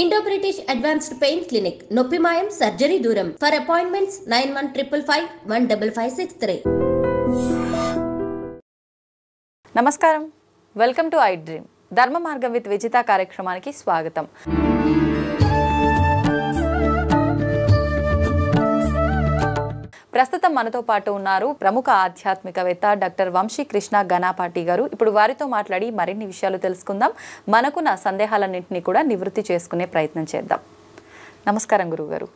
Indo British advanced pain clinic నొప్పి మాయం surgery దూరం. For appointments 9155515563. నమస్కారం, వెల్కమ్ టు ఐ డ్రీమ్. ధర్మ మార్గం విత్ విజిత కార్యక్రమానికి స్వాగతం. ప్రస్తుతం మనతో పాటు ఉన్నారు ప్రముఖ ఆధ్యాత్మికవేత్త డాక్టర్ వంశీ కృష్ణ గణాపాటి గారు. ఇప్పుడు వారితో మాట్లాడి మరిన్ని విషయాలు తెలుసుకుందాం. మనకున్న సందేహాలన్నింటినీ కూడా నివృత్తి చేసుకునే ప్రయత్నం చేద్దాం. నమస్కారం గురుగారు.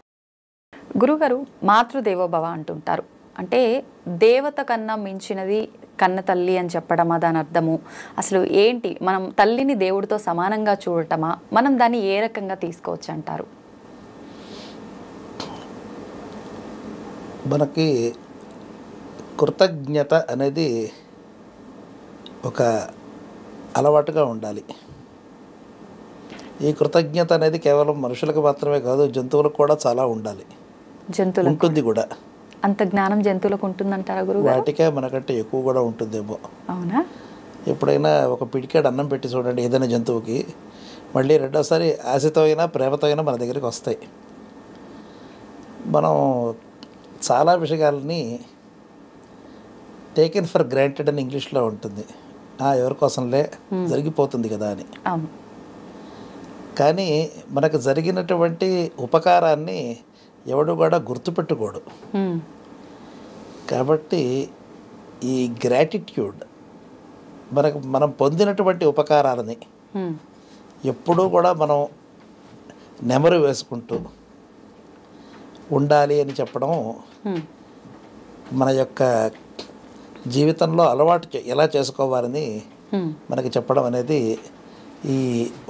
గురుగారు, మాతృదేవోభవ అంటుంటారు. అంటే దేవత కన్నా మించినది కన్న తల్లి అని చెప్పడమా దాని అర్థము? అసలు ఏంటి, మనం తల్లిని దేవుడితో సమానంగా చూడటమా? మనం దాన్ని ఏ రకంగా తీసుకోవచ్చు అంటారు? మనకి కృతజ్ఞత అనేది ఒక అలవాటుగా ఉండాలి. ఈ కృతజ్ఞత అనేది కేవలం మనుషులకు మాత్రమే కాదు, జంతువులకు కూడా చాలా ఉండాలి. జంతువులకు ఉంటుంది కూడా. అంత జ్ఞానం జంతువులకు ఉంటుందంటారా గురువు? వాటికే మనకంటే ఎక్కువ కూడా ఉంటుందేమో. అవునా? ఎప్పుడైనా ఒక పిడికాడు అన్నం పెట్టి చూడండి ఏదైనా జంతువుకి, మళ్ళీ రెండోసారి ఆశతో అయినా ప్రేమతో అయినా మన దగ్గరికి వస్తాయి. మనం చాలా విషయాలని టేకెన్ ఫర్ గ్రాంటెడ్ అని ఇంగ్లీష్లో ఉంటుంది. ఎవరి కోసంలే జరిగిపోతుంది కదా అని. కానీ మనకు జరిగినటువంటి ఉపకారాన్ని ఎవడు కూడా గుర్తుపెట్టుకోడు. కాబట్టి ఈ గ్రాటిట్యూడ్ మనం పొందినటువంటి ఉపకారాలని ఎప్పుడూ కూడా మనం నెమరు వేసుకుంటూ ఉండాలి అని చెప్పడం మన యొక్క జీవితంలో అలవాటు ఎలా చేసుకోవాలని మనకి చెప్పడం అనేది ఈ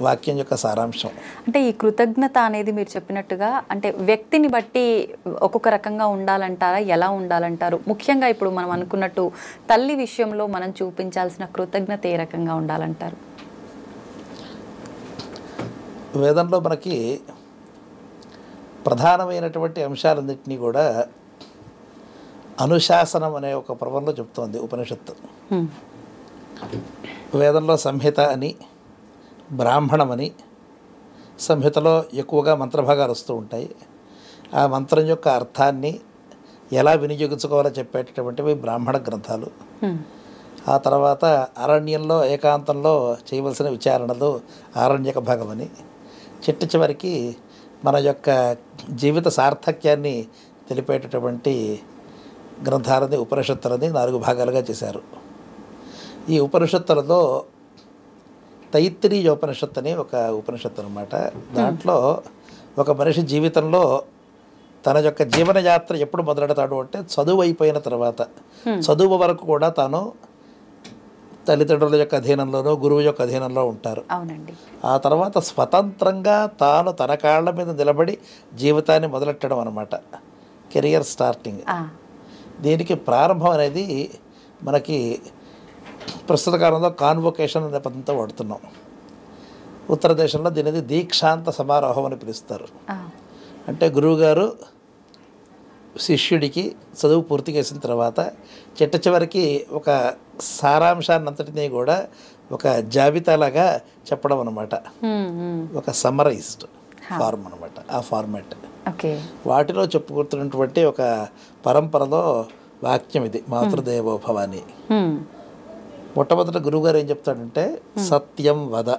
వాక్యం యొక్క సారాంశం. అంటే ఈ కృతజ్ఞత అనేది మీరు చెప్పినట్టుగా అంటే వ్యక్తిని బట్టి ఒక్కొక్క రకంగా ఉండాలంటారా? ఎలా ఉండాలంటారు? ముఖ్యంగా ఇప్పుడు మనం అనుకున్నట్టు తల్లి విషయంలో మనం చూపించాల్సిన కృతజ్ఞత ఏ రకంగా ఉండాలంటారు? వేదంలో మనకి ప్రధానమైనటువంటి అంశాలన్నింటినీ కూడా అనుశాసనం అనే ఒక పర్వంలో చెప్తోంది ఉపనిషత్తు. వేదంలో సంహిత అని, బ్రాహ్మణం అని, సంహితలో ఎక్కువగా మంత్రభాగాలు వస్తూ ఉంటాయి. ఆ మంత్రం యొక్క అర్థాన్ని ఎలా వినియోగించుకోవాలో చెప్పేటటువంటివి బ్రాహ్మణ గ్రంథాలు. ఆ తర్వాత అరణ్యంలో ఏకాంతంలో చేయవలసిన విచారణలు ఆరణ్యక భాగం అని, చివరికి మన యొక్క జీవిత సార్థక్యాన్ని తెలిపేటటువంటి గ్రంథాలని ఉపనిషత్తులని 4 భాగాలుగా చేశారు. ఈ ఉపనిషత్తులలో తైత్తిరీయ ఉపనిషత్తు అని ఒక ఉపనిషత్తు అన్నమాట. దాంట్లో ఒక మనిషి జీవితంలో తన యొక్క జీవనయాత్ర ఎప్పుడు మొదలెడతాడు అంటే చదువు అయిపోయిన తర్వాత. చదువు వరకు కూడా తాను తల్లిదండ్రుల యొక్క అధీనంలోనూ గురువు యొక్క అధీనంలో ఉంటారు. అవునండి. ఆ తర్వాత స్వతంత్రంగా తాను తన కాళ్ళ మీద నిలబడి జీవితాన్ని మొదలెట్టడం అన్నమాట, కెరియర్ స్టార్టింగ్. దీనికి ప్రారంభం అనేది మనకి ప్రస్తుత కాలంలో కాన్వొకేషన్ అనే పదంతో వాడుతున్నాం. ఉత్తర దేశంలో దీనిది దీక్షాంత సమారోహం అని పిలుస్తారు. అంటే గురువుగారు శిష్యుడికి చదువు పూర్తి చేసిన తర్వాత చివరికి ఒక సారాంశాన్నంతటినీ కూడా ఒక జాబితాలాగా చెప్పడం అన్నమాట. ఒక సమ్మరైజ్డ్ ఫార్మ్ అన్నమాట, ఆ ఫార్మాట్. వాటిలో చెప్పుకుంటున్నటువంటి ఒక పరంపరలో వాక్యం ఇది, మాతృదేవోభవ అని. మొట్టమొదట గురువుగారు ఏం చెప్తాడంటే, సత్యం వద,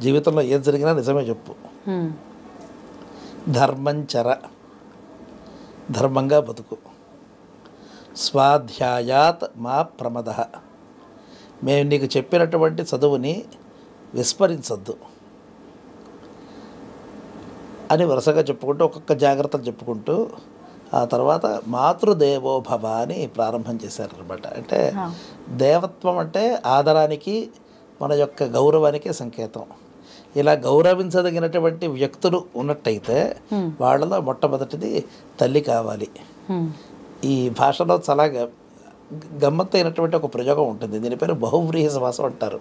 జీవితంలో ఏం జరిగినా నిజమే చెప్పు. ధర్మంచర, ధర్మంగా బతుకు. స్వాధ్యాయాత్ మా ప్రమద, మేము నీకు చెప్పినటువంటి చదువుని విస్మరించద్దు అని వరుసగా చెప్పుకుంటూ ఒక్కొక్క జాగ్రత్తలు చెప్పుకుంటూ ఆ తర్వాత మాతృదేవోభవ అని ప్రారంభం చేశారనమాట. అంటే దేవత్వం అంటే ఆదరానికి, మన యొక్క గౌరవానికి సంకేతం. ఇలా గౌరవించదగినటువంటి వ్యక్తులు ఉన్నట్టయితే వాళ్ళలో మొట్టమొదటిది తల్లి కావాలి. ఈ భాషలో చాలా గమ్మత్తైనటువంటి ఒక ప్రయోగం ఉంటుంది. దీని పేరు బహువ్రీహి సమాసం అంటారు.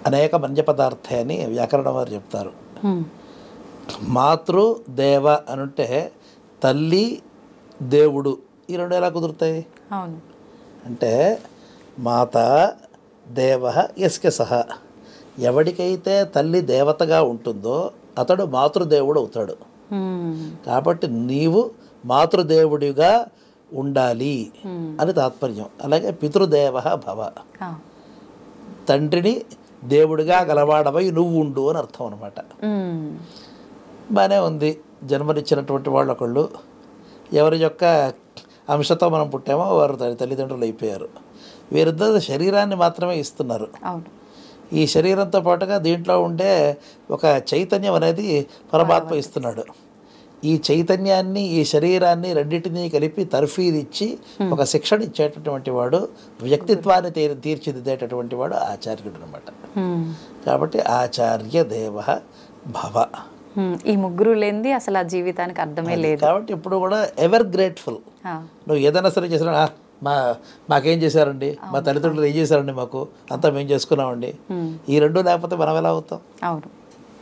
అనేక మన్య పదార్థే అని వ్యాకరణం వారు చెప్తారు. మాతృ దేవ అనుంటే తల్లి దేవుడు, ఈ రెండు ఎలా కుదురుతాయి? అంటే మాత దేవ యస్య సహ, ఎవడికైతే తల్లి దేవతగా ఉంటుందో అతడు మాతృదేవుడు అవుతాడు. కాబట్టి నీవు మాతృదేవుడిగా ఉండాలి అని తాత్పర్యం. అలాగే పితృదేవ భవ, తండ్రిని దేవుడిగా గలవాడవై నువ్వు ఉండు అని అర్థం అనమాట. బాగానే ఉంది. జన్మనిచ్చినటువంటి వాళ్ళు ఒకళ్ళు ఎవరి యొక్క అంశతో మనం పుట్టామో వారు తల్లిదండ్రులు అయిపోయారు. వీరిద్దరు శరీరాన్ని మాత్రమే ఇస్తున్నారు. ఈ శరీరంతో పాటుగా దీంట్లో ఉండే ఒక చైతన్యం అనేది పరమాత్మ ఇస్తున్నాడు. ఈ చైతన్యాన్ని ఈ శరీరాన్ని రెండింటినీ కలిపి తర్ఫీదు ఇచ్చి ఒక శిక్షణ ఇచ్చేటటువంటి వాడు, వ్యక్తిత్వాన్ని తీర్చిదిద్దేటటువంటి వాడు ఆచార్యుడు అనమాట. కాబట్టి ఆచార్య దేవ భవ. ఈ ముగ్గురు లేనిది అసలు ఆ జీవితానికి అర్థమే లేదు. కాబట్టి ఇప్పుడు కూడా ఎవర్ గ్రేట్ఫుల్. నువ్వు ఏదైనా సరే చేసినా మాకేం చేశారండి, మా తల్లిదండ్రులు ఏం చేశారండి, మాకు అంతా మేము చేసుకున్నామండి. ఈ రెండు లేకపోతే మనం ఎలా అవుతాం? అవును.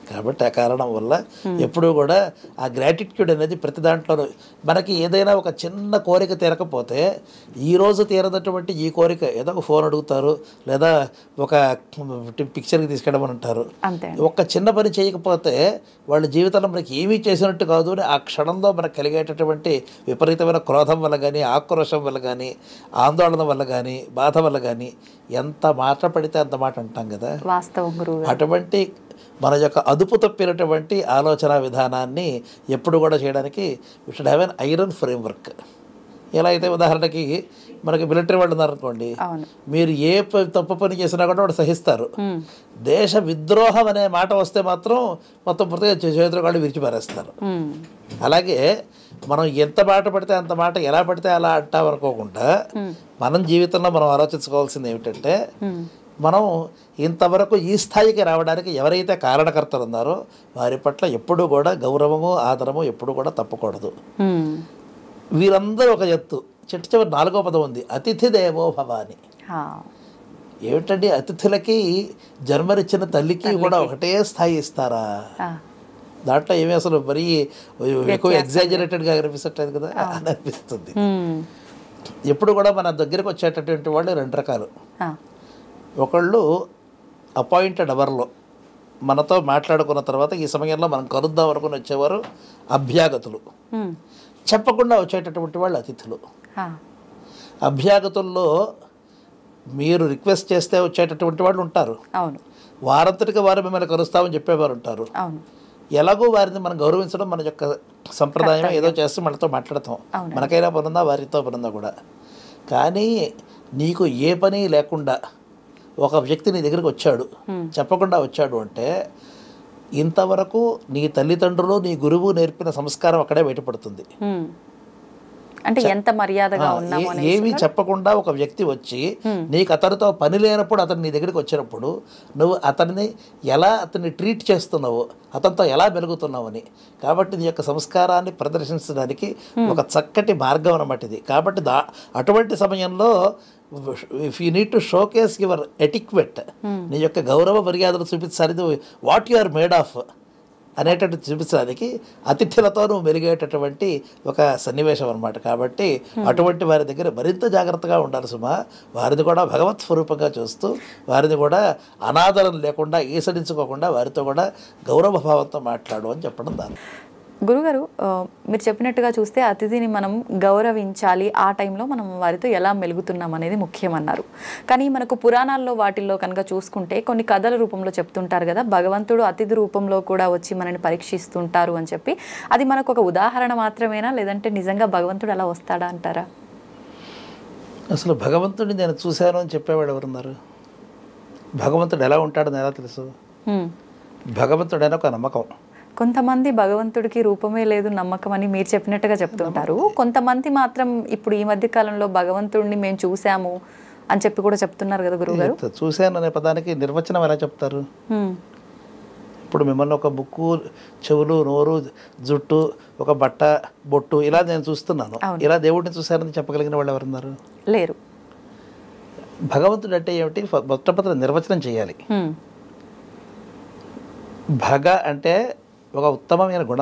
కాబట్టి ఆ కారణం వల్ల ఎప్పుడూ కూడా ఆ గ్రాటిట్యూడ్ అనేది ప్రతి దాంట్లోనూ మనకి ఏదైనా ఒక చిన్న కోరిక తీరకపోతే ఈరోజు తీరదటువంటి ఈ కోరిక ఏదో ఒక ఫోన్ అడుగుతారు, లేదా ఒక పిక్చర్కి తీసుకెళ్ళమని అంటారు. ఒక్క చిన్న పని చేయకపోతే వాళ్ళ జీవితంలో మనకి ఏమీ చేసినట్టు కాదు అని ఆ క్షణంలో మనకు కలిగేటటువంటి విపరీతమైన క్రోధం వల్ల కానీ, ఆక్రోశం వల్ల కానీ, ఆందోళన వల్ల కానీ, బాధ వల్ల కానీ ఎంత మాట పడితే అంత మాట అంటాం కదా. వాస్తవం గురువు. అటువంటి మన యొక్క అదుపు తప్పినటువంటి ఆలోచన విధానాన్ని ఎప్పుడు కూడా చేయడానికి we should have an iron framework. ఎలా అయితే ఉదాహరణకి మనకి మిలిటరీ వాళ్ళు ఉన్నారనుకోండి, మీరు ఏ తప్పు పని చేసినా కూడా వాడు సహిస్తారు. దేశ విద్రోహం అనే మాట వస్తే మాత్రం మొత్తం పూర్తిగా చేతులు కాళ్ళు విరిచిపారేస్తారు. అలాగే మనం ఎంత మాట పడితే అంత మాట, ఎలా పడితే అలా అంటాం అనుకోకుండా మనం జీవితంలో మనం ఆలోచించుకోవాల్సింది ఏమిటంటే, మనం ఇంతవరకు ఈ స్థాయికి రావడానికి ఎవరైతే కారణకర్తలు ఉన్నారో వారి పట్ల ఎప్పుడూ కూడా గౌరవము, ఆదరము ఎప్పుడు కూడా తప్పకూడదు. వీరందరూ ఒక ఎత్తు. చిట్ట చివరి 4వ పదం ఉంది, అతిథి దేవో భవ అని. ఏమిటండి, అతిథులకి జన్మనిచ్చిన తల్లికి కూడా ఒకటే స్థాయి ఇస్తారా? దాంట్లో ఏమీ అసలు మరీ ఎక్కువ ఎగ్జాజరేటెడ్గా అనిపిస్తలేదు కదా అని అనిపిస్తుంది. ఎప్పుడు కూడా మన దగ్గరికి వచ్చేటటువంటి వాళ్ళు 2 రకాలు. ఒకళ్ళు అపాయింటెడ్ అవర్లో మనతో మాట్లాడుకున్న తర్వాత ఈ సమయంలో మనం కలుద్దాం అనుకుని వచ్చేవారు అభ్యాగతులు. చెప్పకుండా వచ్చేటటువంటి వాళ్ళు అతిథులు. అభ్యాగతుల్లో మీరు రిక్వెస్ట్ చేస్తే వచ్చేటటువంటి వాళ్ళు ఉంటారు. వారంతటికి వారు మిమ్మల్ని కలుస్తామని చెప్పేవారు ఉంటారు. ఎలాగో వారిని మనం గౌరవించడం మన యొక్క సంప్రదాయం. ఏదో చేస్తూ మనతో మాట్లాడతాం, మనకైనా పనుందా వారితో పనుందా కూడా. కానీ నీకు ఏ పని లేకుండా ఒక వ్యక్తి నీ దగ్గరికి వచ్చాడు, చెప్పకుండా వచ్చాడు అంటే ఇంతవరకు నీ తల్లిదండ్రులు, నీ గురువు నేర్పిన సంస్కారం అక్కడే బయటపడుతుంది. అంటే ఎంత మర్యాదగా ఉన్నామో. ఏమీ చెప్పకుండా ఒక వ్యక్తి వచ్చి నీకు అతనితో పని లేనప్పుడు అతను నీ దగ్గరికి వచ్చినప్పుడు నువ్వు అతన్ని ట్రీట్ చేస్తున్నావు, అతనితో ఎలా మెలుగుతున్నావు అని. కాబట్టి నీ యొక్క సంస్కారాన్ని ప్రదర్శించడానికి ఒక చక్కటి మార్గం అన్నమాట ఇది. కాబట్టి అటువంటి సమయంలో if you need to showcase your etiquette, నీ యొక్క గౌరవ మర్యాదలు చూపించాలి, what you are made of అనేటట్టు చూపించడానికి అతిథులతో నువ్వు మెలిగేటటువంటి ఒక సన్నివేశం అనమాట. కాబట్టి అటువంటి వారి దగ్గర మరింత జాగ్రత్తగా ఉండాలి సుమా. వారిని కూడా భగవత్ స్వరూపంగా చూస్తూ, వారిని కూడా అనాదరం లేకుండా, ఈసడించుకోకుండా వారితో కూడా గౌరవ భావంతో మాట్లాడు అని చెప్పడం దాని. గురుగారు, మీరు చెప్పినట్టుగా చూస్తే అతిథిని మనం గౌరవించాలి, ఆ టైంలో మనం వారితో ఎలా మెలుగుతున్నాం అనేది ముఖ్యమన్నారు. కానీ మనకు పురాణాల్లో వాటిల్లో కనుక చూసుకుంటే కొన్ని కథల రూపంలో చెప్తుంటారు కదా, భగవంతుడు అతిథి రూపంలో కూడా వచ్చి మనని పరీక్షిస్తుంటారు అని చెప్పి. అది మనకు ఒక ఉదాహరణ మాత్రమేనా, లేదంటే నిజంగా భగవంతుడు అలా వస్తాడా అంటారా? అసలు భగవంతుడిని నేను చూశాను అని చెప్పేవాడు ఎవరున్నారు? భగవంతుడు ఎలా ఉంటాడని ఎలా తెలుసు? భగవంతుడైనా ఒక నమ్మకం. కొంతమంది భగవంతుడికి రూపమే లేదు, నమ్మకం అని మీరు చెప్పినట్టుగా చెప్తుంటారు. కొంతమంది మాత్రం ఇప్పుడు ఈ మధ్య కాలంలో భగవంతుడిని మేము చూసాము అని చెప్పి కూడా చెప్తున్నారు కదా గురువుగారు. చూశాను అనే పదానికి నిర్వచనం ఎలా చెప్తారు? ఇప్పుడు మిమ్మల్ని ఒక ముక్కు, చెవులు, నోరు, జుట్టు, ఒక బట్ట, బొట్టు ఇలా నేను చూస్తున్నాను, ఇలా దేవుడిని చూశానని చెప్పగలిగిన వాళ్ళు ఎవరున్నారు? లేరు. భగవంతుడు అంటే ఏమిటి మొట్టమొదటి నిర్వచనం చేయాలి. భగ అంటే ఒక ఉత్తమమైన గుణ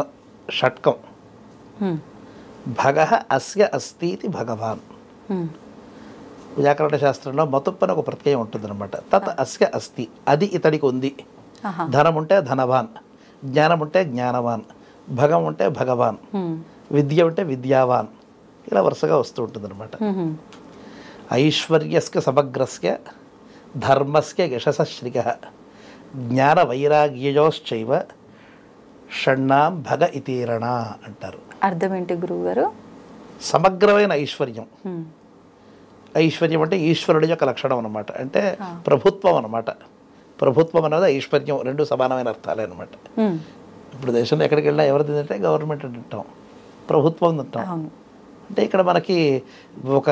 షట్కం. భగ అస్య అస్తి భగవాన్. వ్యాకరణ శాస్త్రంలో మతుప్పని ఒక ప్రత్యయం ఉంటుందన్నమాట. తత్ అస్య అస్తి, అది ఇతడికి ఉంది. ధనం ఉంటే ధనవాన్, జ్ఞానం ఉంటే జ్ఞానవాన్, భగం ఉంటే భగవాన్, విద్య ఉంటే విద్యావాన్, ఇలా వరుసగా వస్తూ ఉంటుందన్నమాట. ఐశ్వర్యస్య సమగ్రస్య ధర్మస్య యశస్శ్రియ జ్ఞాన వైరాగ్యయోశ్చైవ షణ్ణాం భగ ఇతీరణ అంటారు. అర్థం ఏంటి గురువు గారు? సమగ్రమైన ఐశ్వర్యం. ఐశ్వర్యం అంటే ఈశ్వరుడి యొక్క లక్షణం అన్నమాట. అంటే ప్రభుత్వం అన్నమాట. ప్రభుత్వం అనేది ఐశ్వర్యం, రెండు సమానమైన అర్థాలే అనమాట. ఇప్పుడు దేశంలో ఎక్కడికి వెళ్ళినా ఎవరిది అంటే గవర్నమెంట్ అంటాం, ప్రభుత్వం అంటాం. అంటే ఇక్కడ మనకి ఒక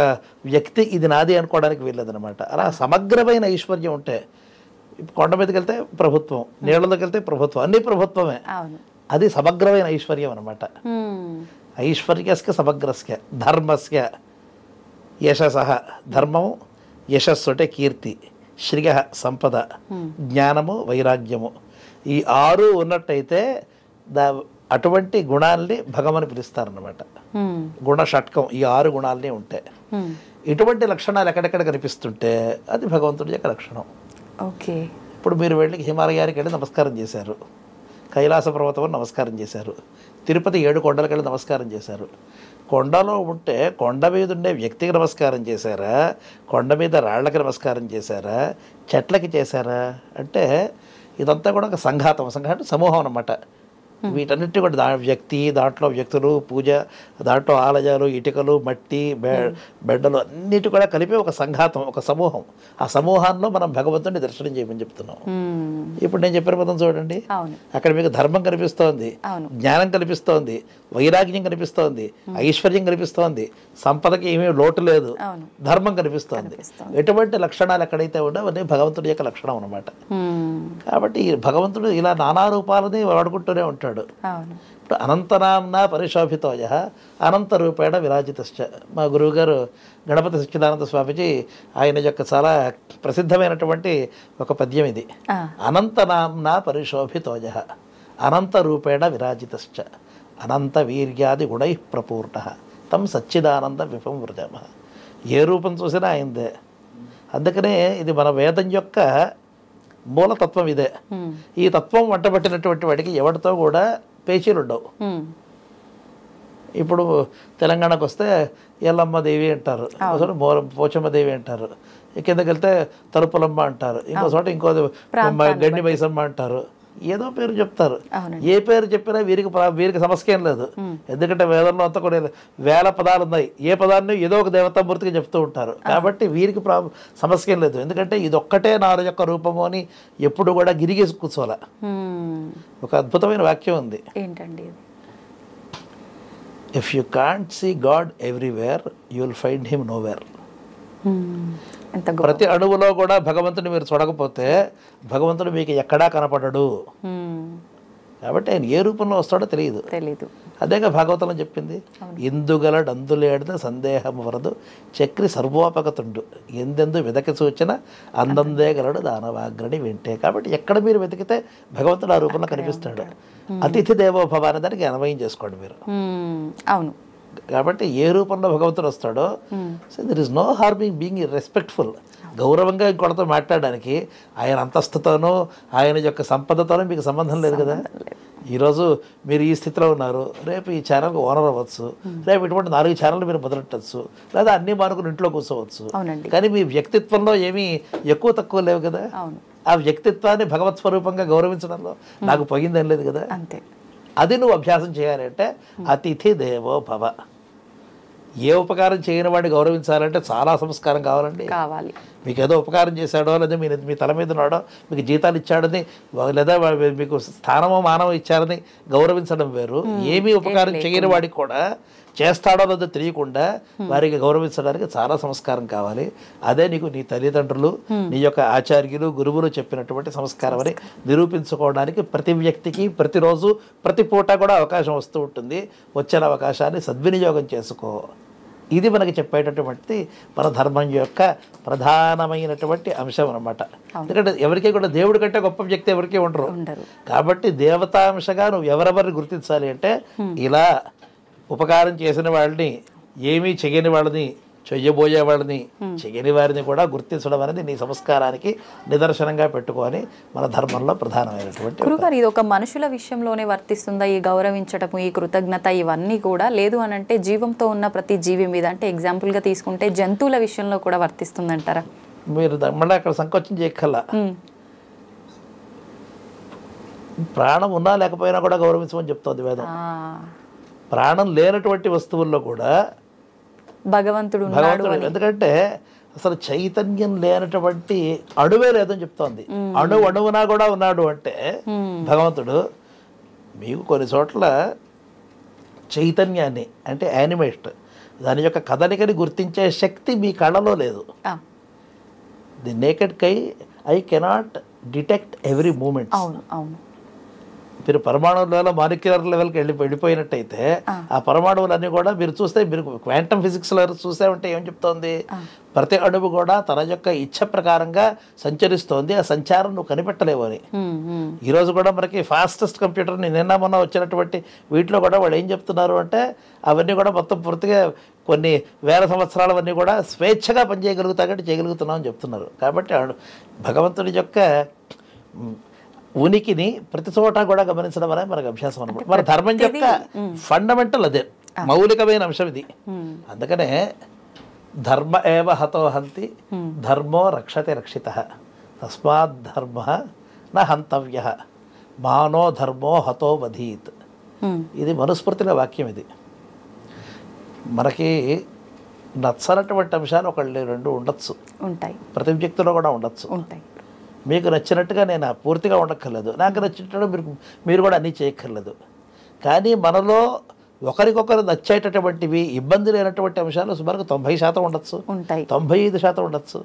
వ్యక్తి ఇది నాది అనుకోవడానికి వీల్లేదనమాట. అలా సమగ్రమైన ఐశ్వర్యం ఉంటే, కొండ మీదకి వెళ్తే ప్రభుత్వం, నీళ్ళలోకి వెళ్తే ప్రభుత్వం, అన్ని ప్రభుత్వమే. అది సమగ్రమైన ఐశ్వర్యం అనమాట. ఐశ్వర్యస్య సమగ్రస్య ధర్మస్య యశస, ధర్మము యశస్సు అంటే కీర్తి, శ్రియ సంపద, జ్ఞానము వైరాగ్యము, ఈ 6 ఉన్నట్టయితే అటువంటి గుణాలని భగవని పిలుస్తారన్నమాట. గుణ షట్కం, ఈ 6 గుణాలని ఉంటే ఇటువంటి లక్షణాలు ఎక్కడెక్కడ కనిపిస్తుంటే అది భగవంతుడి యొక్క లక్షణం. ఓకే. ఇప్పుడు మీరు వెళ్ళి హిమాలయానికి వెళ్ళి నమస్కారం చేశారు, కైలాస పర్వతం నమస్కారం చేశారు, తిరుపతి 7 కొండలకు వెళ్ళి నమస్కారం చేశారు. కొండలో ఉంటే కొండ మీద ఉండే వ్యక్తికి నమస్కారం చేశారా, కొండ మీద రాళ్లకి నమస్కారం చేశారా, చెట్లకి చేశారా అంటే ఇదంతా కూడా ఒక సంఘాతం. అంటే సమూహం అన్నమాట. వీటన్నిటి కూడా వ్యక్తి, దాంట్లో వ్యక్తులు, పూజ, దాంట్లో ఆలయాలు, ఇటుకలు, మట్టి, బెడ్డలు అన్నిటి కూడా కలిపి ఒక సంఘాతం, ఒక సమూహం. ఆ సమూహాల్లో మనం భగవంతుడిని దర్శనం చేయమని చెప్తున్నాం. ఇప్పుడు నేను చెప్పిన పదం చూడండి, అక్కడ మీకు ధర్మం కనిపిస్తోంది, జ్ఞానం కనిపిస్తోంది, వైరాగ్యం కనిపిస్తోంది, ఐశ్వర్యం కనిపిస్తోంది, సంపదకి ఏమీ లోటు లేదు, ధర్మం కనిపిస్తోంది. ఎటువంటి లక్షణాలు ఎక్కడైతే ఉండవు అన్నీ భగవంతుడి యొక్క లక్షణం అన్నమాట. కాబట్టి భగవంతుడు ఇలా నానా రూపాలని వాడుకుంటూనే ఉంటాడు. ఇప్పుడు అనంతనాంనా పరిశోభితోయ అనంత రూపేణ విరాజితశ్చ. మా గురువుగారు గణపతి సచ్చిదానంద స్వామిజీ ఆయన యొక్క చాలా ప్రసిద్ధమైనటువంటి ఒక పద్యం ఇది. అనంతనాంనా పరిశోభితోయ అనంత రూపేణ విరాజితశ్చ అనంత వీర్యాది గుణై ప్రపూర్ణ తం సచ్చిదానంద విపం వృజామ. ఏ రూపం చూసినా ఆయనదే. అందుకనే ఇది మన వేదం యొక్క మూలతత్వం ఇదే. ఈ తత్వం వంటబట్టినటువంటి వాడికి ఎవరితో కూడా పేచీలు ఉండవు. ఇప్పుడు తెలంగాణకు వస్తే ఎల్లమ్మ దేవి అంటారు, ఇంకోసారి పోచమ్మ దేవి అంటారు, కిందకి వెళ్తే తలుపులమ్మ అంటారు, ఇంకో చోట ఇంకో గండి మైసమ్మ అంటారు, ఏదో పేరు చెప్తారు. ఏ పేరు చెప్పినా వీరికి సమస్య ఏం లేదు. ఎందుకంటే వేదంలో అంతా కూడా వేల పదాలు ఉన్నాయి. ఏ పదాన్ని ఏదో ఒక దేవతామూర్తికి చెప్తూ ఉంటారు. కాబట్టి వీరికి సమస్య ఏం లేదు. ఎందుకంటే ఇది ఒక్కటే నా యొక్క రూపము అని ఎప్పుడు కూడా గిరిగేసి కూర్చోవాల. ఒక అద్భుతమైన వాక్యం ఉంది ఏంటండి? If you can't see God everywhere you will find him nowhere. ప్రతి అణువులో కూడా భగవంతుని మీరు చూడకపోతే భగవంతుడు మీకు ఎక్కడా కనపడడు. కాబట్టి ఆయన ఏ రూపంలో వస్తాడో తెలియదు. అదేగా భాగవతంలో చెప్పింది, ఇందుగలడు అందులేడిన సందేహము వరదు చక్రి సర్వోపగతుండు ఎందెందు వెదకి సూచన అందందే గలడు దానవాగ్రని వింటే. కాబట్టి ఎక్కడ మీరు వెతికితే భగవంతుడు ఆ రూపంలో కనిపిస్తాడు. అతిథి దేవోభవ అనే దానికి అన్వయం చేసుకోండి మీరు. అవును. కాబట్టి ఏ రూపంలో భగవంతుడు వస్తాడో, so there is no harming being respectful. గౌరవంగా ఇంకొకరితో మాట్లాడడానికి ఆయన అంతస్తుతోనూ ఆయన యొక్క సంపదతోనూ మీకు సంబంధం లేదు కదా. ఈరోజు మీరు ఈ స్థితిలో ఉన్నారు, రేపు ఈ ఛానల్కి ఓనర్ అవ్వచ్చు, రేపు ఇటువంటి 4 ఛానల్ మీరు మొదలెట్టచ్చు, లేదా అన్ని మానుకుని ఇంట్లో కూర్చోవచ్చు. కానీ మీ వ్యక్తిత్వంలో ఏమీ ఎక్కువ తక్కువ లేవు కదా. ఆ వ్యక్తిత్వాన్ని భగవత్ స్వరూపంగా గౌరవించడంలో నాకు పోయిందేం లేదు కదా. అంతే. అది నువ్వు అభ్యాసం చేయాలి అంటే అతిథి దేవో భవ. ఏ ఉపకారం చేయని వాడిని గౌరవించాలంటే చాలా సంస్కారం కావాలండి. మీకు ఏదో ఉపకారం చేశాడో, లేదా మీ తల మీద ఉన్నాడో, మీకు జీతాలు ఇచ్చాడని, లేదా మీకు స్థానమో మానవం ఇచ్చారని గౌరవించడం వేరు. ఏమీ ఉపకారం చేయని వాడికి కూడా చేస్తాడో లేదో తెలియకుండా వారికి గౌరవించడానికి చాలా సంస్కారం కావాలి. అదే నీకు నీ తల్లిదండ్రులు, నీ యొక్క ఆచార్యులు, గురువులు చెప్పినటువంటి సంస్కారం అని నిరూపించుకోవడానికి ప్రతి వ్యక్తికి ప్రతిరోజు ప్రతి పూట కూడా అవకాశం వస్తూ ఉంటుంది. వచ్చిన అవకాశాన్ని సద్వినియోగం చేసుకో. ఇది మనకి చెప్పేటటువంటి మన ధర్మం యొక్క ప్రధానమైనటువంటి అంశం అన్నమాట. ఎందుకంటే ఎవరికీ కూడా దేవుడి కంటే గొప్ప వ్యక్తి ఎవరికీ ఉండరు. కాబట్టి దేవతాంశగా నువ్వు ఎవరెవరిని గుర్తించాలి అంటే ఇలా ఉపకారం చేసిన వాళ్ళని, ఏమీ చేయని వాళ్ళని చెయ్యబోయే వాడిని చెయ్యని వారిని కూడా గుర్తించడం అనేది నీ సంస్కారానికి నిదర్శనంగా పెట్టుకొని మన ధర్మంలో ప్రధానమైనటువంటి గురుగారు ఇది ఒక మనుషుల విషయంలోనే వర్తిస్తుందా ఈ గౌరవించటము ఈ కృతజ్ఞత ఇవన్నీ కూడా? లేదు అని అంటే జీవంతో ఉన్న ప్రతి జీవి మీద, అంటే ఎగ్జాంపుల్గా తీసుకుంటే జంతువుల విషయంలో కూడా వర్తిస్తుందంటారా? మీరు మళ్ళీ అక్కడ సంకోచం చేయక్కల్లా. ప్రాణం ఉన్నా లేకపోయినా కూడా గౌరవించమని చెప్తోంది వేదం. ప్రాణం లేనటువంటి వస్తువుల్లో కూడా భగవంతుడు, ఎందుకంటే అసలు చైతన్యం లేనటువంటి అణువే లేదని చెప్తోంది. అణువునా కూడా ఉన్నాడు అంటే భగవంతుడు. మీకు కొన్ని చోట్ల చైతన్యాన్ని అంటే యానిమేట్ దాని యొక్క కదలికని గుర్తించే శక్తి మీ కళ్ళలో లేదు. The naked eye cannot detect every moment. మీరు పరమాణువుల లెవెల్ మాలిక్యులర్ లెవెల్కి వెళ్ళిపోయినట్టయితే ఆ పరమాణువులన్నీ కూడా మీరు చూస్తే, మీరు క్వాంటమ్ ఫిజిక్స్లో చూస్తే ఉంటే ఏం చెప్తోంది, ప్రతి అణువు కూడా తన యొక్క ఇచ్ఛ ప్రకారంగా సంచరిస్తోంది. ఆ సంచారం నువ్వు కనిపెట్టలేవు అని. ఈరోజు కూడా మనకి ఫాస్టెస్ట్ కంప్యూటర్ నిన్న మొన్న వచ్చినటువంటి వీటిలో కూడా వాళ్ళు ఏం చెప్తున్నారు అంటే అవన్నీ కూడా మొత్తం పూర్తిగా కొన్ని వేల సంవత్సరాలవన్నీ కూడా స్వేచ్ఛగా పనిచేయగలుగుతా కాబట్టి చేయగలుగుతున్నాం అని చెప్తున్నారు. కాబట్టి భగవంతుడి యొక్క ఉనికిని ప్రతి చోట కూడా గమనించడం అనేది మనకు అభ్యాసం అనమాట. మన ధర్మం యొక్క ఫండమెంటల్ అదే, మౌలికమైన అంశం ఇది. అందుకనే ధర్మ ఏవ హతో హంతి ధర్మో రక్షతే రక్షితః తస్మాత్ ధర్మ న హంతవ్య మానో ధర్మో హతో వధీత్. ఇది మనుస్మృతిలో వాక్యం. ఇది మనకి నచ్చనటువంటి అంశాలు ఒకళ్ళు రెండు ఉండొచ్చు, ఉంటాయి. ప్రతి వ్యక్తిలో కూడా ఉండొచ్చు, ఉంటాయి. మీకు నచ్చినట్టుగా నేను పూర్తిగా ఉండక్కర్లేదు, నాకు నచ్చినట్టుగా మీరు కూడా అన్నీ చేయక్కర్లేదు. కానీ మనలో ఒకరికొకరు నచ్చేటటువంటివి ఇబ్బంది లేనటువంటి అంశాలు సుమారుగా 90% ఉండొచ్చు, 95% ఉండొచ్చు.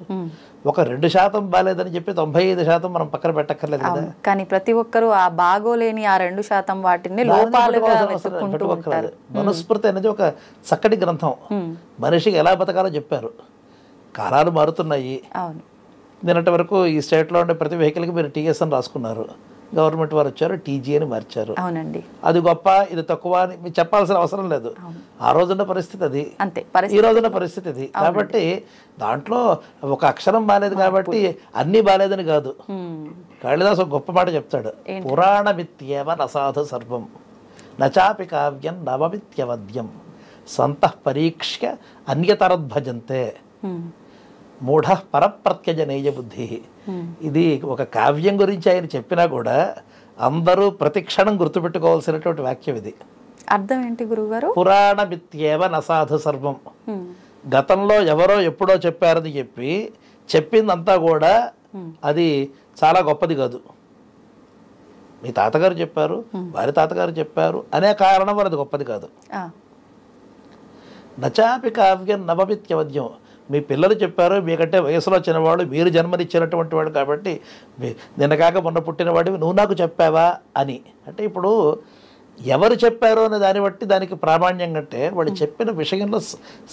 ఒక 2% బాగాలేదని చెప్పి 95% మనం పక్కన పెట్టక్కర్లేదు కదా. కానీ ప్రతి ఒక్కరు ఆ బాగోలేని ఆ 2% వాటిని లోపాలుగా వెతుక్కుంటూ ఉంటారు. మనుస్మృతి అనేది ఒక చక్కటి గ్రంథం. మనిషికి ఎలా బతకాలో చెప్పారు. కాలాలు మారుతున్నాయి. నిన్నటి వరకు ఈ స్టేట్లో ఉండే ప్రతి వెహికల్కి మీరు టీఎస్ అని రాసుకున్నారు. గవర్నమెంట్ వారు వచ్చారు, టీజీ అని మార్చారు. అవునండి. అది గొప్ప, ఇది తక్కువ అని మీరు చెప్పాల్సిన అవసరం లేదు. ఆ రోజున్న పరిస్థితి అది, ఈ రోజున్న పరిస్థితి ఇది. కాబట్టి దాంట్లో ఒక అక్షరం బాలేదు కాబట్టి అన్నీ బాలేదని కాదు. కాళిదాసు గొప్ప మాట చెప్తాడు, పురాణమిత్యేవ నసాధు సర్వం నచాపి కావ్యం నవమిత్యవద్యం సంతః పరీక్ష్య అన్యతరద్భజంతే మూఢ పరప్రత్యజనేయ బుద్ధి. ఇది ఒక కావ్యం గురించి ఆయన చెప్పినా కూడా అందరూ ప్రతి క్షణం గుర్తుపెట్టుకోవాల్సినటువంటి వాక్యం ఇది. అర్థం ఏంటి గురువుగారు? పురాణమిత్యేవ నసాధు సర్వం. గతంలో ఎవరో ఎప్పుడో చెప్పారని చెప్పి చెప్పిందంతా కూడా అది చాలా గొప్పది కాదు. మీ తాతగారు చెప్పారు, వారి తాతగారు చెప్పారు అనే కారణం అది గొప్పది కాదు. నచాపి కావ్యం నవమిత్యవద్యం. మీ పిల్లలు చెప్పారు, మీకంటే వయసులో చిన్నవాడు, మీరు జన్మనిచ్చినటువంటి వాడు కాబట్టి నిన్న కాక మొన్న పుట్టినవాడివి నువ్వు నాకు చెప్పావా అని. అంటే ఇప్పుడు ఎవరు చెప్పారో అనే దాన్ని బట్టి దానికి ప్రామాణ్యం కంటే వాడు చెప్పిన విషయంలో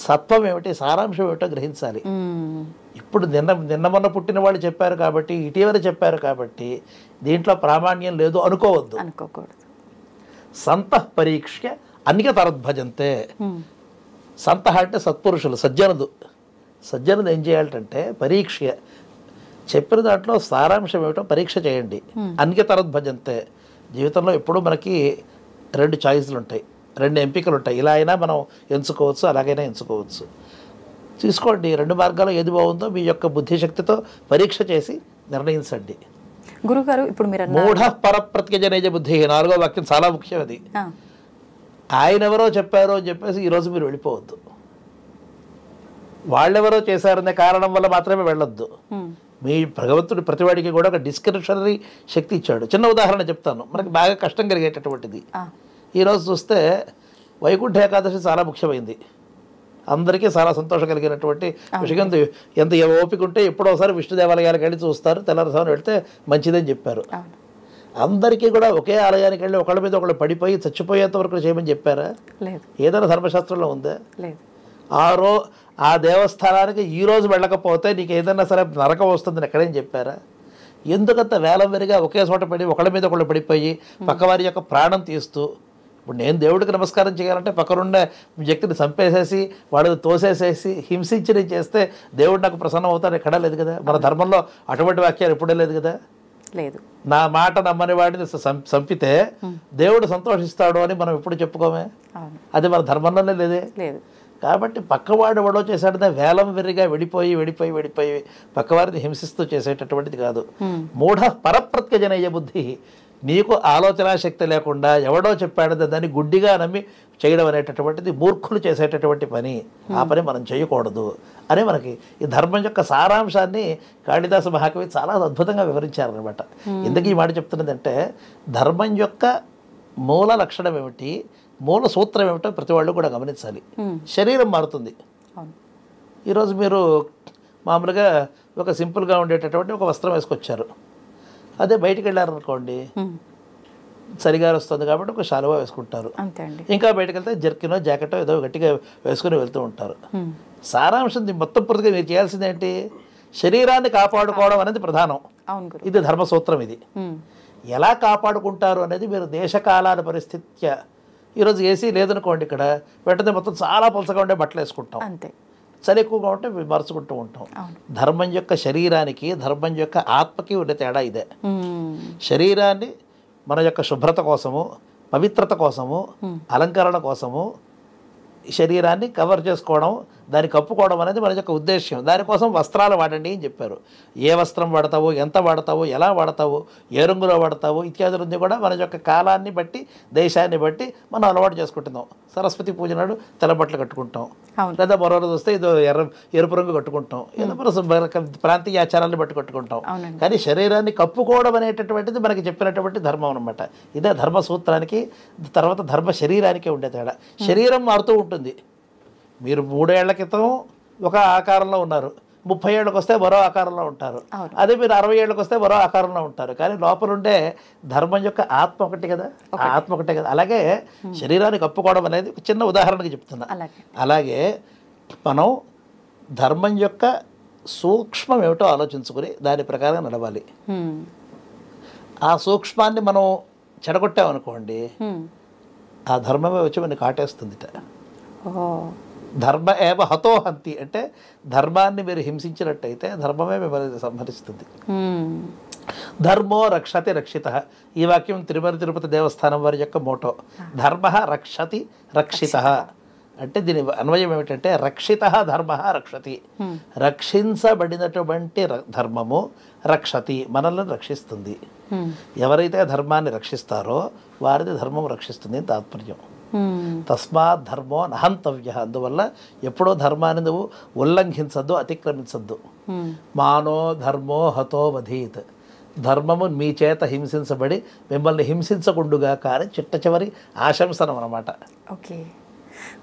సత్వం ఏమిటి, సారాంశం ఏమిటో గ్రహించాలి. ఇప్పుడు నిన్న మొన్న పుట్టిన వాళ్ళు చెప్పారు కాబట్టి, ఇటీవల చెప్పారు కాబట్టి దీంట్లో ప్రామాణ్యం లేదు అనుకోవద్దు, అనుకోకూడదు. సంతః పరీక్ష్య అన్యతరద్భజంతే. సంతః అంటే సత్పురుషులు, సజ్జనులు ఏం చేయాలంటే పరీక్ష చెప్పిన దాంట్లో సారాంశం ఏమిటో పరీక్ష చేయండి. అన్యతరద్భజంతే. జీవితంలో ఎప్పుడూ మనకి 2 చాయిస్లు ఉంటాయి, 2 ఎంపికలు ఉంటాయి. ఇలా అయినా మనం ఎంచుకోవచ్చు, అలాగైనా ఎంచుకోవచ్చు. తీసుకోండి, 2 మార్గాల్లో ఏది బాగుందో మీ యొక్క బుద్ధిశక్తితో పరీక్ష చేసి నిర్ణయించండి. గురుగారు ఇప్పుడు మీరు మూఢ పరప్రత్యజనేయ బుద్ధి 4వ వాక్యం చాలా ముఖ్యం. అది ఆయన ఎవరో చెప్పారో అని చెప్పేసి ఈరోజు మీరు వెళ్ళిపోవద్దు. వాళ్ళెవరో చేశారనే కారణం వల్ల మాత్రమే వెళ్ళొద్దు. మీ భగవంతుడు ప్రతివాడికి కూడా ఒక డిస్క్రిప్షనరీ శక్తి ఇచ్చాడు. చిన్న ఉదాహరణ చెప్తాను, మనకి బాగా కష్టం కలిగేటటువంటిది. ఈరోజు చూస్తే వైకుంఠ ఏకాదశి చాలా ముఖ్యమైంది, అందరికీ చాలా సంతోషం కలిగినటువంటి విషయం. ఎంత ఓపిక ఉంటే ఎప్పుడోసారి విష్ణు దేవాలయాలకు వెళ్ళి చూస్తారు, తెల్లవారుజామున వెళ్తే మంచిదని చెప్పారు. అందరికీ కూడా ఒకే ఆలయానికి వెళ్ళి ఒకళ్ళ మీద ఒకళ్ళు పడిపోయి చచ్చిపోయేంత వరకు చేయమని చెప్పారా? ఏదైనా ధర్మశాస్త్రంలో ఉందా? ఆ దేవస్థానానికి ఈరోజు వెళ్ళకపోతే నీకు ఏదైనా సరే నరకం వస్తుందని ఎక్కడేం చెప్పారా? ఎందుకంత వేలం వెరిగా ఒకే చోట పడి ఒకళ్ళ మీద ఒకళ్ళు పడిపోయి పక్కవారి యొక్క ప్రాణం తీస్తూ ఇప్పుడు నేను దేవుడికి నమస్కారం చేయాలంటే పక్కనుండే వ్యక్తిని చంపేసేసి వాడిని తోసేసేసి హింసించి చేస్తే దేవుడు నాకు ప్రసన్నం అవుతాడు ఎక్కడా లేదు కదా. మన ధర్మంలో అటువంటి వాక్యాలు ఎప్పుడే లేదు కదా. లేదు. నా మాట నమ్మని వాడిని చంపితే దేవుడు సంతోషిస్తాడు అని మనం ఎప్పుడు చెప్పుకోమే. అది మన ధర్మంలోనే లేదే. లేదు. కాబట్టి పక్కవాడు ఎవడో చేశాడనే వేలం వెర్రిగా విడిపోయి పక్కవారిని హింసిస్తూ చేసేటటువంటిది కాదు. మూఢ పరప్రత్యజనయ్య బుద్ధి, నీకు ఆలోచన శక్తి లేకుండా ఎవడో చెప్పాడో దాన్ని గుడ్డిగా నమ్మి చేయడం అనేటటువంటిది మూర్ఖులు చేసేటటువంటి పని. ఆ పని మనం చేయకూడదు అని మనకి ఈ ధర్మం యొక్క సారాంశాన్ని కాళిదాస మహాకవి చాలా అద్భుతంగా వివరించారనమాట. ఎందుకు ఈ మాట చెప్తున్నదంటే ధర్మం యొక్క మూల లక్షణం ఏమిటి, మూల సూత్రం ఏమిటో ప్రతి వాళ్ళు కూడా గమనించాలి. శరీరం మారుతుంది. ఈరోజు మీరు మామూలుగా ఒక సింపుల్గా ఉండేటటువంటి ఒక వస్త్రం వేసుకొచ్చారు, అదే బయటికి వెళ్ళారనుకోండి చలిగాలి వస్తుంది కాబట్టి ఒక శాలువా వేసుకుంటారు. ఇంకా బయటకు వెళ్తే జర్కినో జాకెటో ఏదో గట్టిగా వేసుకుని వెళ్తూ ఉంటారు. సారాంశం మొత్తం పూర్తిగా మీరు చేయాల్సింది ఏంటి, శరీరాన్ని కాపాడుకోవడం అనేది ప్రధానం. ఇది ధర్మసూత్రం. ఇది ఎలా కాపాడుకుంటారు అనేది మీరు దేశకాలాల పరిస్థిత్యా. ఈరోజు ఏసీ లేదనుకోండి, ఇక్కడ వెంటనే మొత్తం చాలా పలసగా ఉండే బట్టలు వేసుకుంటాం, చలి ఎక్కువగా ఉంటే మరుచుకుంటూ ఉంటాం. ధర్మం యొక్క శరీరానికి ధర్మం యొక్క ఆత్మకి ఉండే తేడా ఇదే. శరీరాన్ని మన యొక్క శుభ్రత కోసము, పవిత్రత కోసము, అలంకరణ కోసము శరీరాన్ని కవర్ చేసుకోవడం, దాన్ని కప్పుకోవడం అనేది మన యొక్క ఉద్దేశ్యం. దానికోసం వస్త్రాలు వాడండి అని చెప్పారు. ఏ వస్త్రం వాడతావు, ఎంత వాడతావు, ఎలా వాడతావు, ఏ రంగులో వాడతావు ఇత్యాదులన్నీ కూడా మన యొక్క కాలాన్ని బట్టి దేశాన్ని బట్టి మనం అలవాటు చేసుకుంటున్నాం. సరస్వతి పూజ నాడు తెల్ల బట్టలు కట్టుకుంటాం, లేదా మరో రోజు వస్తే ఇదో ఎరుపు రంగు కట్టుకుంటాం, ఏదో ప్రాంతీయ ఆచారాన్ని బట్టి కట్టుకుంటాం. కానీ శరీరాన్ని కప్పుకోవడం అనేటటువంటిది మనకి చెప్పినటువంటి ధర్మం అనమాట. ఇదే ధర్మ సూత్రానికి తర్వాత ధర్మ శరీరానికి ఉండే తేడా. శరీరం మారుతూ ఉంటుంది. మీరు 3 ఏళ్ల క్రితం ఒక ఆకారంలో ఉన్నారు, 30 ఏళ్ళకి వస్తే మరో ఆకారంలో ఉంటారు. అదే మీరు 60 ఏళ్ళకి వస్తే మరో ఆకారంలో ఉంటారు. కానీ లోపల ఉండే ధర్మం యొక్క ఆత్మ ఒకటి కదా, ఆత్మ ఒకటే కదా. అలాగే శరీరాన్ని కప్పుకోవడం అనేది ఒక చిన్న ఉదాహరణకి చెప్తున్నా. అలాగే మనం ధర్మం యొక్క సూక్ష్మం ఏమిటో ఆలోచించుకుని దాని ప్రకారం నడవాలి. ఆ సూక్ష్మాన్ని మనం చెడగొట్టామనుకోండి, ఆ ధర్మమే వచ్చి మనకి కాటేస్తుందిట. ధర్మ ఏవ హతోహంతి అంటే ధర్మాన్ని మీరు హింసించినట్టయితే ధర్మమే మిమ్మల్ని సంహరిస్తుంది. ధర్మో రక్షతి రక్షిత. ఈ వాక్యం తిరుపతి దేవస్థానం వారి యొక్క మోటో. ధర్మ రక్షతి రక్షిత అంటే దీని అన్వయం ఏమిటంటే రక్షిత ధర్మ రక్షతి. రక్షించబడినటువంటి ధర్మము రక్షతి, మనల్ని రక్షిస్తుంది. ఎవరైతే ధర్మాన్ని రక్షిస్తారో వారిది ధర్మం రక్షిస్తుంది తాత్పర్యం. తస్మాత్ ధర్మో నహంతవ్య. అందువల్ల ఎప్పుడో ధర్మాన్ని నువ్వు ఉల్లంఘించద్దు, అతిక్రమించద్దు. మానో ధర్మో హతో వధీత్. ధర్మము మీ చేత హింసించబడి మిమ్మల్ని హింసించకుండుగా కానీ చిట్ట చివరి ఆశంసనం అన్నమాట. ఓకే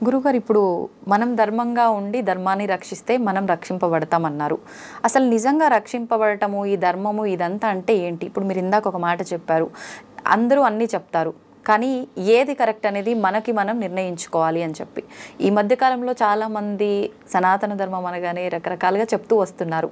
గురుగారు, ఇప్పుడు మనం ధర్మంగా ఉండి ధర్మాన్ని రక్షిస్తే మనం రక్షింపబడతామన్నారు. అసలు నిజంగా రక్షింపబడటము, ఈ ధర్మము ఇదంతా అంటే ఏంటి? ఇప్పుడు మీరు ఇందాక ఒక మాట చెప్పారు, అందరూ అన్నీ చెప్తారు, కానీ ఏది కరెక్ట్ అనేది మనకి మనం నిర్ణయించుకోవాలి అని చెప్పి. ఈ మధ్యకాలంలో చాలామంది సనాతన ధర్మం అనగానే రకరకాలుగా చెప్తూ వస్తున్నారు.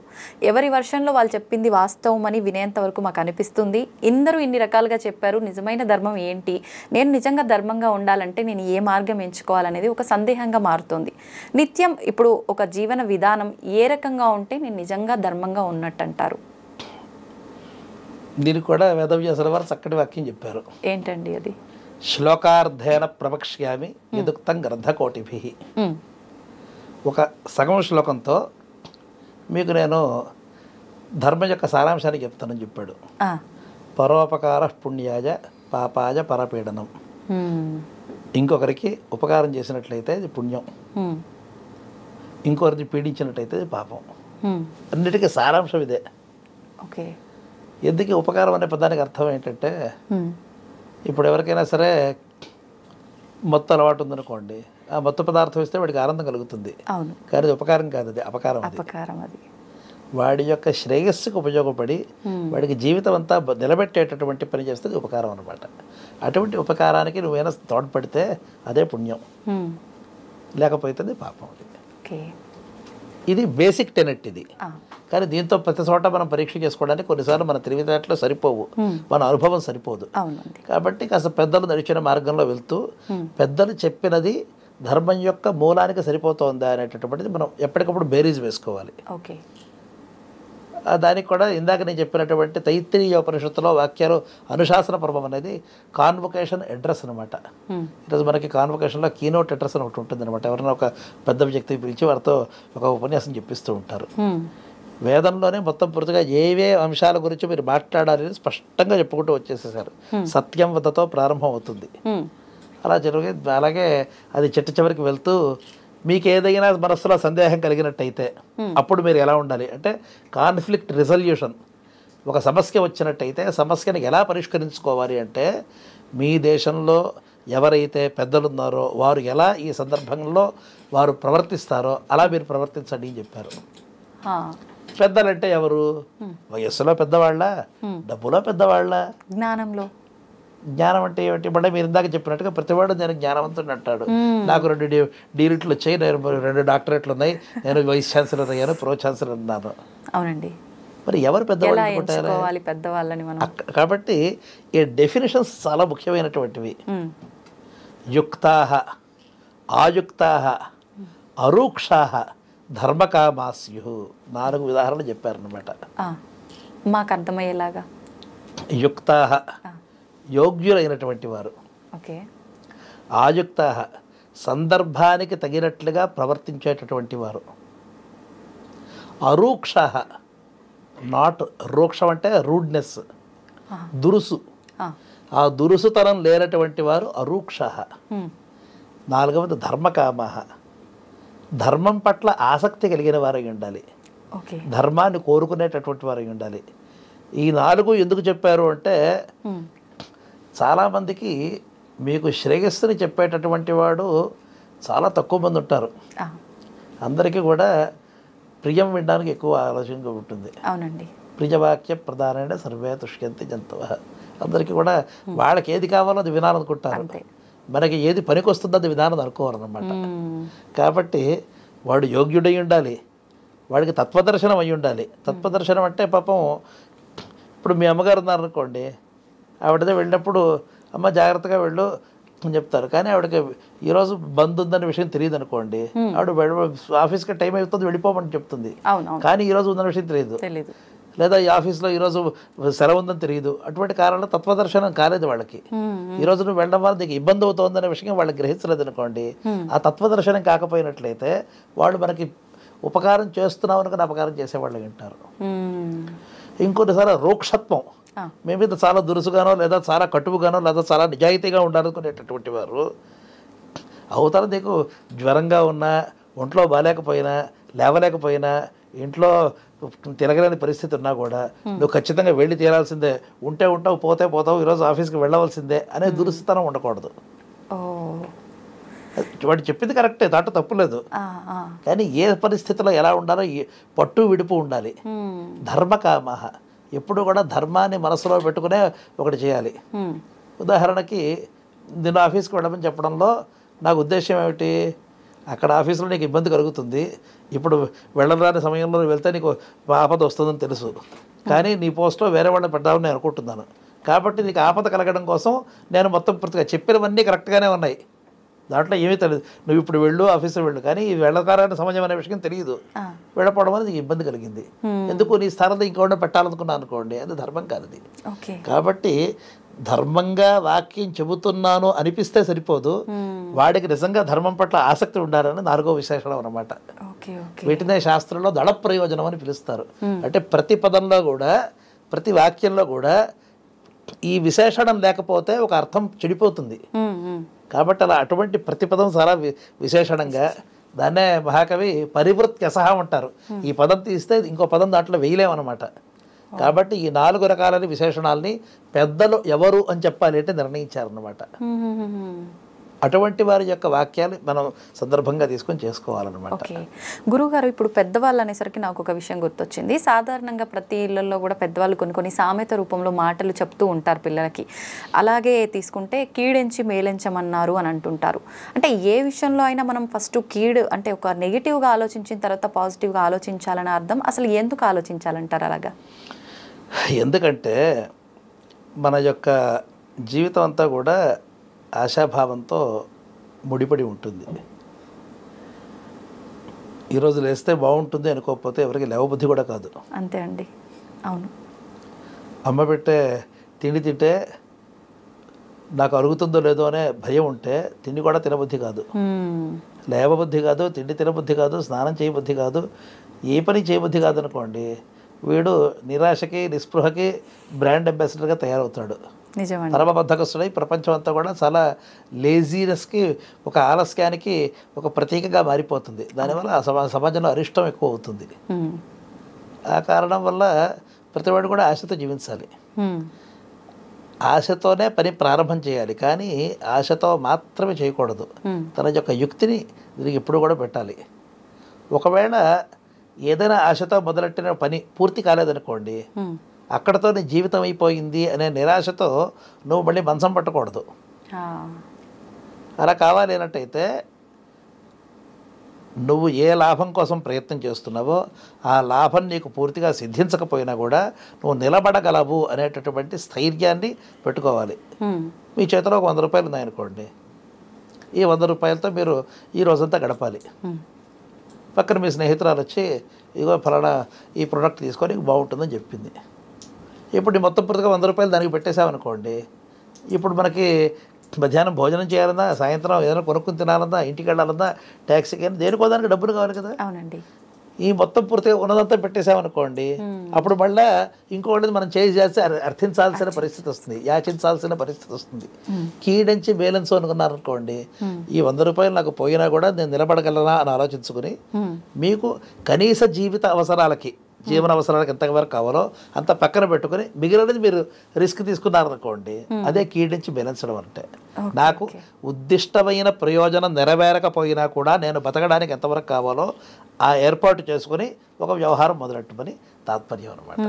ఎవరి వర్షన్లో వాళ్ళు చెప్పింది వాస్తవం అని వినేంత వరకు మాకు అనిపిస్తుంది. ఇందరూ ఇన్ని రకాలుగా చెప్పారు, నిజమైన ధర్మం ఏంటి, నేను నిజంగా ధర్మంగా ఉండాలంటే నేను ఏ మార్గం ఎంచుకోవాలనేది ఒక సందేహంగా మారుతుంది. నిత్యం ఇప్పుడు ఒక జీవన విధానం ఏ రకంగా ఉంటే నేను నిజంగా ధర్మంగా ఉన్నట్టు అంటారు? దీనికి కూడా వేదవ్యాసుల వారు చక్కటి వాక్యం చెప్పారు. ఏంటండి అది? శ్లోకార్థేన ప్రవక్ష్యామి యదుక్తం గ్రంథకోటిభి. ఒక సగం శ్లోకంతో మీకు నేను ధర్మం యొక్క సారాంశాన్ని చెప్తానని చెప్పాడు. పరోపకార పుణ్యాయ పాపాయ పరపీడనం. ఇంకొకరికి ఉపకారం చేసినట్లయితే అది పుణ్యం, ఇంకొకరిని పీడించినట్లయితే అది పాపం. అన్నిటికీ సారాంశం ఇదే. ఓకే. ఎందుకు ఉపకారం అనే పదానికి అర్థం ఏంటంటే, ఇప్పుడు ఎవరికైనా సరే మొత్తం అలవాటు ఉందనుకోండి, ఆ మొత్తం పదార్థం ఇస్తే వాడికి ఆనందం కలుగుతుంది. కానీ అది ఉపకారం కాదు, అది అపకారం. అది వాడి యొక్క శ్రేయస్సుకు ఉపయోగపడి వాడికి జీవితం అంతా నిలబెట్టేటటువంటి పని చేస్తే అది ఉపకారం అనమాట. అటువంటి ఉపకారానికి నువ్వైనా తోడ్పడితే అదే పుణ్యం, లేకపోతే అది పాపం. ఇది బేసిక్ టెనెట్. ఇది కానీ దీంతో ప్రతి చోట మనం పరీక్ష చేసుకోవడానికి కొన్నిసార్లు మన తెలివితేటలు సరిపోవు, మన అనుభవం సరిపోదు. కాబట్టి కాస్త పెద్దలు నడిచిన మార్గంలో వెళ్తూ పెద్దలు చెప్పినది ధర్మం యొక్క మూలానికి సరిపోతుందా అనేటటువంటిది మనం ఎప్పటికప్పుడు బేరీజ్ వేసుకోవాలి. ఓకే, దానికి కూడా ఇందాక నేను చెప్పినటువంటి తైత్తిరీయ ఉపనిషత్తులో వాక్యాలు అనుశాసన పర్వం అనేది కాన్వొకేషన్ అడ్రస్ అనమాట. ఈరోజు మనకి కాన్వొకేషన్లో కీనోట్ అడ్రస్ అని ఒకటి ఉంటుంది అనమాట. ఎవరైనా ఒక పెద్ద వ్యక్తి పిలిచి వారితో ఒక ఉపన్యాసం చెప్పిస్తూ ఉంటారు. వేదంలోనే మొత్తం పూర్తిగా ఏవే అంశాల గురించి మీరు మాట్లాడాలి స్పష్టంగా చెప్పుకుంటూ వచ్చేసేసారు. సత్యం వద్దతో ప్రారంభం అవుతుంది. అలా జరిగి అలాగే అది చిట్ట చివరికి వెళ్తూ మీకు ఏదైనా మనస్సులో సందేహం కలిగినట్టయితే అప్పుడు మీరు ఎలా ఉండాలి అంటే కాన్ఫ్లిక్ట్ రిజల్యూషన్. ఒక సమస్య వచ్చినట్టయితే సమస్యని ఎలా పరిష్కరించుకోవాలి అంటే మీ దేశంలో ఎవరైతే పెద్దలు ఉన్నారో వారు ఎలా ఈ సందర్భంలో వారు ప్రవర్తిస్తారో అలా మీరు ప్రవర్తించండి అని చెప్పారు. పెద్దలంటే ఎవరు? వయస్సులో పెద్దవాళ్ళ, డబ్బులో పెద్దవాళ్ళ, జ్ఞానంలో. జ్ఞానం అంటే ఏమిటి? మళ్ళీ మీరు ఇందాక చెప్పినట్టుగా ప్రతివాడు నేను జ్ఞానవంతుడు అంటాడు. నాకు 2 డీలిట్లు వచ్చాయి, నేను 2 డాక్టరేట్లు ఉన్నాయి, నేను వైస్ ఛాన్సలర్ అయ్యాను, ప్రో ఛాన్సలర్ అన్నాను. అవునండి. మరి ఎవరు పెద్దవాళ్ళు? పెద్దవాళ్ళని మనం. కాబట్టి ఈ డెఫినేషన్స్ చాలా ముఖ్యమైనటువంటివి. యుక్తాః, ఆయుక్తాః, అరూక్షాః, ధర్మకామాస్యు 4 ఉదాహరణలు చెప్పారనమాట. మాకు అర్థమయ్యేలాగా. యుక్తాః యోగ్యులైనటువంటి వారు, ఆయుక్తాః సందర్భానికి తగినట్లుగా ప్రవర్తించేటటువంటి వారు, అరూక్షాః నాట్ రూక్షం అంటే రూడ్నెస్, దురుసు, ఆ దురుసుతనం లేనటువంటి వారు అరూక్షాః. 4వది ధర్మకామాః ధర్మం పట్ల ఆసక్తి కలిగిన వారై ఉండాలి, ధర్మాన్ని కోరుకునేటటువంటి వారై ఉండాలి. ఈ 4 ఎందుకు చెప్పారు అంటే చాలామందికి మీకు శ్రేయస్సుని చెప్పేటటువంటి వాడు చాలా తక్కువ మంది ఉంటారు. అందరికీ కూడా ప్రియం వినడానికి ఎక్కువ ఆలోచనగా ఉంటుంది. అవునండి. ప్రియవాక్య ప్రధానమైన సర్వే తుష్యంతి జంతువః. అందరికీ కూడా వాళ్ళకి ఏది కావాలో అది వినాలనుకుంటారు, మనకి ఏది పనికి వస్తుందో అది విధానం అనుకోవాలన్నమాట. కాబట్టి వాడు యోగ్యుడై ఉండాలి, వాడికి తత్వదర్శనం అయి ఉండాలి. తత్వదర్శనం అంటే పాపం ఇప్పుడు మీ అమ్మగారు ఉన్నారనుకోండి, ఆవిడదే వెళ్ళినప్పుడు అమ్మ జాగ్రత్తగా వెళ్ళు అని చెప్తారు. కానీ ఆవిడకి ఈరోజు బంద్ ఉందనే విషయం తెలియదు అనుకోండి, ఆవిడ ఆఫీస్కి టైం అవుతుంది వెళ్ళిపోమని చెప్తుంది, కానీ ఈరోజు ఉందన్న విషయం తెలియదు. లేదా ఈ ఆఫీస్లో ఈరోజు సెలవు ఉందని తెలియదు. అటువంటి కారణంలో తత్వదర్శనం కాలేదు వాళ్ళకి. ఈరోజు నువ్వు వెళ్ళడం వల్ల నీకు ఇబ్బంది అవుతుందనే విషయం వాళ్ళకి గ్రహించలేదు అనుకోండి. ఆ తత్వదర్శనం కాకపోయినట్లయితే వాళ్ళు మనకి ఉపకారం చేస్తున్నాం అనుకుని అపకారం చేసేవాళ్ళు వింటారు. ఇంకొన్నిసార్లు రూక్షత్వం, మీ మీద చాలా దురుసుగానో లేదా చాలా కటువుగానో లేదా చాలా నిజాయితీగా ఉండాలనుకునేటటువంటి వారు అవతల నీకు జ్వరంగా ఉన్నా, ఒంట్లో బాగాలేకపోయినా, లేవలేకపోయినా, ఇంట్లో తిరగలేని పరిస్థితి ఉన్నా కూడా నువ్వు ఖచ్చితంగా వెళ్ళి తీరాల్సిందే, ఉంటే ఉంటావు పోతే పోతావు, ఈరోజు ఆఫీస్కి వెళ్ళవలసిందే అనే దురుసుతనం ఉండకూడదు. వాడు చెప్పింది కరెక్టే, దాంట్లో తప్పులేదు, కానీ ఏ పరిస్థితిలో ఎలా ఉండాలో పట్టు విడుపు ఉండాలి. ధర్మకామః ఎప్పుడు కూడా ధర్మాన్ని మనసులో పెట్టుకునే ఒకటి చేయాలి. ఉదాహరణకి నేను ఆఫీస్కి వెళ్ళమని చెప్పడంలో నాకు ఉద్దేశం ఏమిటి, అక్కడ ఆఫీసులో నీకు ఇబ్బంది కలుగుతుంది, ఇప్పుడు వెళ్ళరాని సమయంలో వెళ్తే నీకు ఆపద వస్తుందని తెలుసు, కానీ నీ పోస్ట్లో వేరే వాళ్ళని పెట్టాలని నేను అనుకుంటున్నాను. కాబట్టి నీకు ఆపద కలగడం కోసం నేను మొత్తం పూర్తిగా చెప్పినవన్నీ కరెక్ట్గానే ఉన్నాయి, దాంట్లో ఏమీ తెలియదు, నువ్వు ఇప్పుడు వెళ్ళు ఆఫీస్లో వెళ్ళు, కానీ ఈ వెళ్ళకారాన్ని సమయం అనే విషయం తెలియదు, వెళ్ళపోవడం అనేది నీకు ఇబ్బంది కలిగింది, ఎందుకు నీ స్థానంలో ఇంకోటి పెట్టాలనుకున్నాను అనుకోండి, అది ధర్మం కాదు అది. కాబట్టి ధర్మంగా వాక్యం చెబుతున్నాను అనిపిస్తే సరిపోదు, వాడికి నిజంగా ధర్మం పట్ల ఆసక్తి ఉండాలని 4వ విశేషణం అన్నమాట. వీటినే శాస్త్రంలో దళ ప్రయోజనం అని పిలుస్తారు. అంటే ప్రతి పదంలో కూడా ప్రతి వాక్యంలో కూడా ఈ విశేషణం లేకపోతే ఒక అర్థం చెడిపోతుంది. కాబట్టి అలా అటువంటి ప్రతిపదం చాలా విశేషణంగా, దాన్నే మహాకవి పరివృత్యసహ అంటారు. ఈ పదం తీస్తే ఇంకో పదం దాంట్లో వేయలేమన్నమాట. కాబట్టి ఈ 4 రకాలని విశేషణాలని పెద్దలు ఎవరు అని చెప్పాలి అంటే నిర్ణయించారన్నమాట. అటువంటి వారి యొక్క వాక్యాలు మనం సందర్భంగా తీసుకొని చేసుకోవాలన్నమాట. ఓకే గురువుగారు, ఇప్పుడు పెద్దవాళ్ళు అనేసరికి నాకు ఒక విషయం గుర్తొచ్చింది. సాధారణంగా ప్రతి ఇళ్లలో కూడా పెద్దవాళ్ళు కొన్ని సామెత రూపంలో మాటలు చెప్తూ ఉంటారు పిల్లలకి. అలాగే తీసుకుంటే కీడెంచి మేలెంచమన్నారు అని అంటుంటారు. అంటే ఏ విషయంలో అయినా మనం ఫస్ట్ కీడు అంటే ఒక నెగిటివ్గా ఆలోచించిన తర్వాత పాజిటివ్గా ఆలోచించాలని అర్థం. అసలు ఎందుకు ఆలోచించాలంటారు అలాగా? ఎందుకంటే మన యొక్క జీవితం అంతా కూడా ఆశాభావంతో ముడిపడి ఉంటుంది. ఈరోజు లేస్తే బాగుంటుంది అనుకోకపోతే ఎవరికి లేవబుద్ధి కూడా కాదు. అంతే అండి, అవును. అమ్మ పెట్టే తిండి తింటే నాకు అరుగుతుందో లేదో అనే భయం ఉంటే తిండి కూడా తినబుద్ధి కాదు, లేవబుద్ధి కాదు, తిండి తినబుద్ధి కాదు, స్నానం చేయబుద్ధి కాదు, ఏ పని చేయబుద్ధి కాదు అనుకోండి, వీడు నిరాశకి నిస్పృహకి బ్రాండ్ అంబాసిడర్గా తయారవుతాడు. పరమబద్ధకస్తుడై ప్రపంచం అంతా కూడా చాలా లేజీనెస్కి, ఒక ఆలస్యానికి ఒక ప్రతీకగా మారిపోతుంది. దానివల్ల సమాజంలో అరిష్టం ఎక్కువ అవుతుంది. ఆ కారణం వల్ల ప్రతివాడు కూడా ఆశతో జీవించాలి, ఆశతోనే పని ప్రారంభం చేయాలి, కానీ ఆశతో మాత్రమే చేయకూడదు. తన యొక్క యుక్తిని దీనికి ఎప్పుడు కూడా పెట్టాలి. ఒకవేళ ఏదైనా ఆశతో మొదలెట్టిన పని పూర్తి కాలేదనుకోండి, అక్కడతో నీ జీవితం అయిపోయింది అనే నిరాశతో నువ్వు మళ్ళీ మంచం పట్టకూడదు. అలా కావాలి అన్నట్టయితే నువ్వు ఏ లాభం కోసం ప్రయత్నం చేస్తున్నావో ఆ లాభం నీకు పూర్తిగా సిద్ధించకపోయినా కూడా నువ్వు నిలబడగలవు అనేటటువంటి స్థైర్యాన్ని పెట్టుకోవాలి. మీ చేతిలో ఒక 100 రూపాయలు ఉన్నాయనుకోండి, ఈ 100 రూపాయలతో మీరు ఈ రోజంతా గడపాలి. పక్కన మీ స్నేహితురాలు వచ్చి ఇగో ఫలానా ఈ ప్రోడక్ట్ తీసుకొని బాగుంటుందని చెప్పింది. ఇప్పుడు నీ మొత్తం పూర్తిగా 100 రూపాయలు దానికి పెట్టేసామనుకోండి, ఇప్పుడు మనకి మధ్యాహ్నం భోజనం చేయాలన్నా, సాయంత్రం ఏదైనా కొనుక్కుని తినాలన్నా, ఇంటికి వెళ్ళాలన్నా, ట్యాక్సీకి అయినా దేనికోదానికి డబ్బులు కావాలి కదా. అవునండి. ఈ మొత్తం పూర్తిగా ఉన్నదంతా పెట్టేసామనుకోండి, అప్పుడు మళ్ళీ ఇంకోటి మనం చేసి అర్థించాల్సిన పరిస్థితి వస్తుంది, యాచించాల్సిన పరిస్థితి వస్తుంది. కీడించి బ్యాలెన్స్ అనుకున్నారనుకోండి, ఈ 100 రూపాయలు నాకు పోయినా కూడా నేను నిలబడగలనా అని ఆలోచించుకుని మీకు కనీస జీవిత అవసరాలకి, జీవన అవసరాలకు ఎంతవరకు కావాలో అంత పక్కన పెట్టుకుని మిగిలినది మీరు రిస్క్ తీసుకున్నారనుకోండి, అదే కీడించి బ్యాలెన్స్డం అంటే. నాకు ఉద్దిష్టమైన ప్రయోజనం నెరవేరకపోయినా కూడా నేను బతకడానికి ఎంతవరకు కావాలో ఆ ఏర్పాటు చేసుకుని ఒక వ్యవహారం మొదలెట్టమని తాత్పర్యం అనమాట.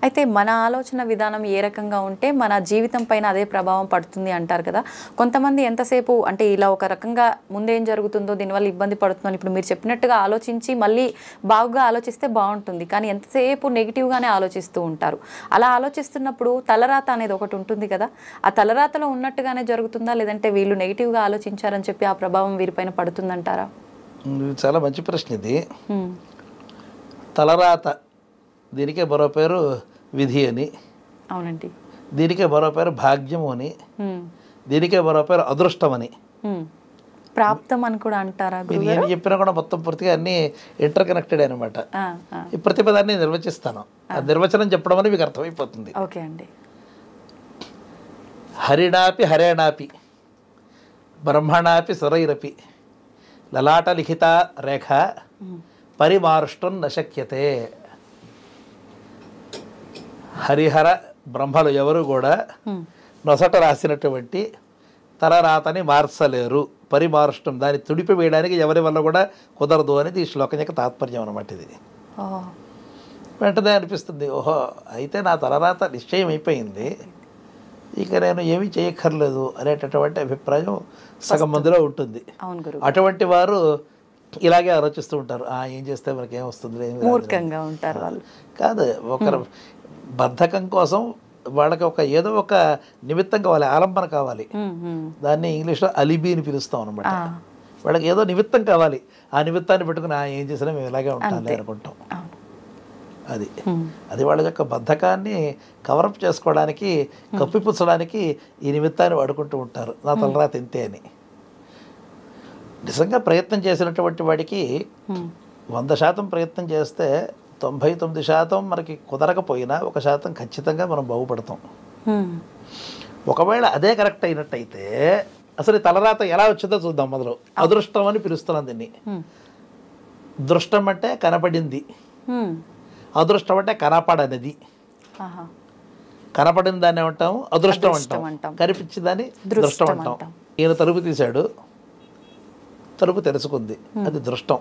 అయితే మన ఆలోచన విధానం ఏ రకంగా ఉంటే మన జీవితం పైన అదే ప్రభావం పడుతుంది అంటారు కదా. కొంతమంది ఎంతసేపు అంటే ఇలా ఒక రకంగా ముందేం జరుగుతుందో దీనివల్ల ఇబ్బంది పడుతుందని ఇప్పుడు మీరు చెప్పినట్టుగా ఆలోచించి మళ్ళీ బాగా ఆలోచిస్తే బాగుంటుంది, కానీ ఎంతసేపు నెగిటివ్గానే ఆలోచిస్తూ ఉంటారు. అలా ఆలోచిస్తున్నప్పుడు తలరాత అనేది ఒకటి ఉంటుంది కదా, ఆ తలరాతలో ఉన్నట్టుగానే జరుగుతుందా, లేదంటే వీళ్ళు నెగిటివ్గా ఆలోచించారని చెప్పి ఆ ప్రభావం వీరిపైన పడుతుందంటారా? చాలా మంచి ప్రశ్న ఇది. తలరాత, దీనికే మరో పేరు విధి అని. అవునండి. దీనికే మరో పేరు భాగ్యము అని, దీనికే మరో పేరు అదృష్టం అని, ప్రాప్తం అని కూడా అంటారా? ఏం చెప్పినా కూడా మొత్తం పూర్తిగా అన్ని ఇంటర్ కనెక్టెడ్ అనమాట. ఈ ప్రతిపదాన్ని నిర్వచిస్తాను, ఆ నిర్వచనం చెప్పడం అని మీకు అర్థమైపోతుంది. ఓకే అండి. హరిణాపి హరేణాపి బ్రహ్మణాపి సురైరపి లలాట లిఖిత రేఖ పరిమారుష్టం నశక్యతే. హరిహర బ్రహ్మలు ఎవరు కూడా నొసట రాసినటువంటి తలరాతని మార్చలేరు, పరిమారుష్టం దాన్ని తుడిపి వేయడానికి ఎవరి వల్ల కూడా కుదరదు అనేది ఈ శ్లోకం యొక్క తాత్పర్యం అనమాట. ఇది వెంటనే అనిపిస్తుంది, ఓహో అయితే నా తలరాత నిశ్చయం అయిపోయింది, ఇక నేను ఏమీ చేయక్కర్లేదు అనేటటువంటి అభిప్రాయం సగం మందిలో ఉంటుంది. అటువంటి వారు ఇలాగే ఆలోచిస్తూ ఉంటారు, ఏం చేస్తే మనకి ఏమొస్తుంది, మూర్ఖంగా ఉంటారు వాళ్ళు. కాదు, ఒకరు బద్ధకం కోసం వాళ్ళకి ఏదో ఒక నిమిత్తం కావాలి, ఆలంబన కావాలి. దాన్ని ఇంగ్లీష్లో అలిబి అని పిలుస్తాం అనమాట. వాళ్ళకి ఏదో నిమిత్తం కావాలి, ఆ నిమిత్తాన్ని పెట్టుకుని ఏం చేసినా మేము ఇలాగే ఉంటాం అనుకుంటాం. అది వాళ్ళ యొక్క బద్ధకాన్ని కవరప్ చేసుకోవడానికి, కప్పిపుచ్చడానికి ఈ నిమిత్తాన్ని వాడుకుంటూ ఉంటారు. నా తలరాత ఇంతే అని. నిజంగా ప్రయత్నం చేసినటువంటి వాడికి 100% ప్రయత్నం చేస్తే 99% మనకి కుదరకపోయినా 1% ఖచ్చితంగా మనం బాగుపడతాం. ఒకవేళ అదే కరెక్ట్ అయినట్టయితే అసలు తలరాత ఎలా వచ్చిందో చూద్దాం. మొదలు అదృష్టం అని పిలుస్తున్నాం దీన్ని. దృష్టం అంటే కనపడింది, అదృష్టం అంటే కనపడనిది. కనపడిన దాన్ని ఏమంటాం? అదృష్టం అదృష్టం అంటాం. అంటాం. కనిపించిన దాన్ని దృష్టం దృష్టం అంటాం. అంటాం. ఈయన తలుపు తీశాడు, తలుపు తెరుచుకుంది, అది దృష్టం.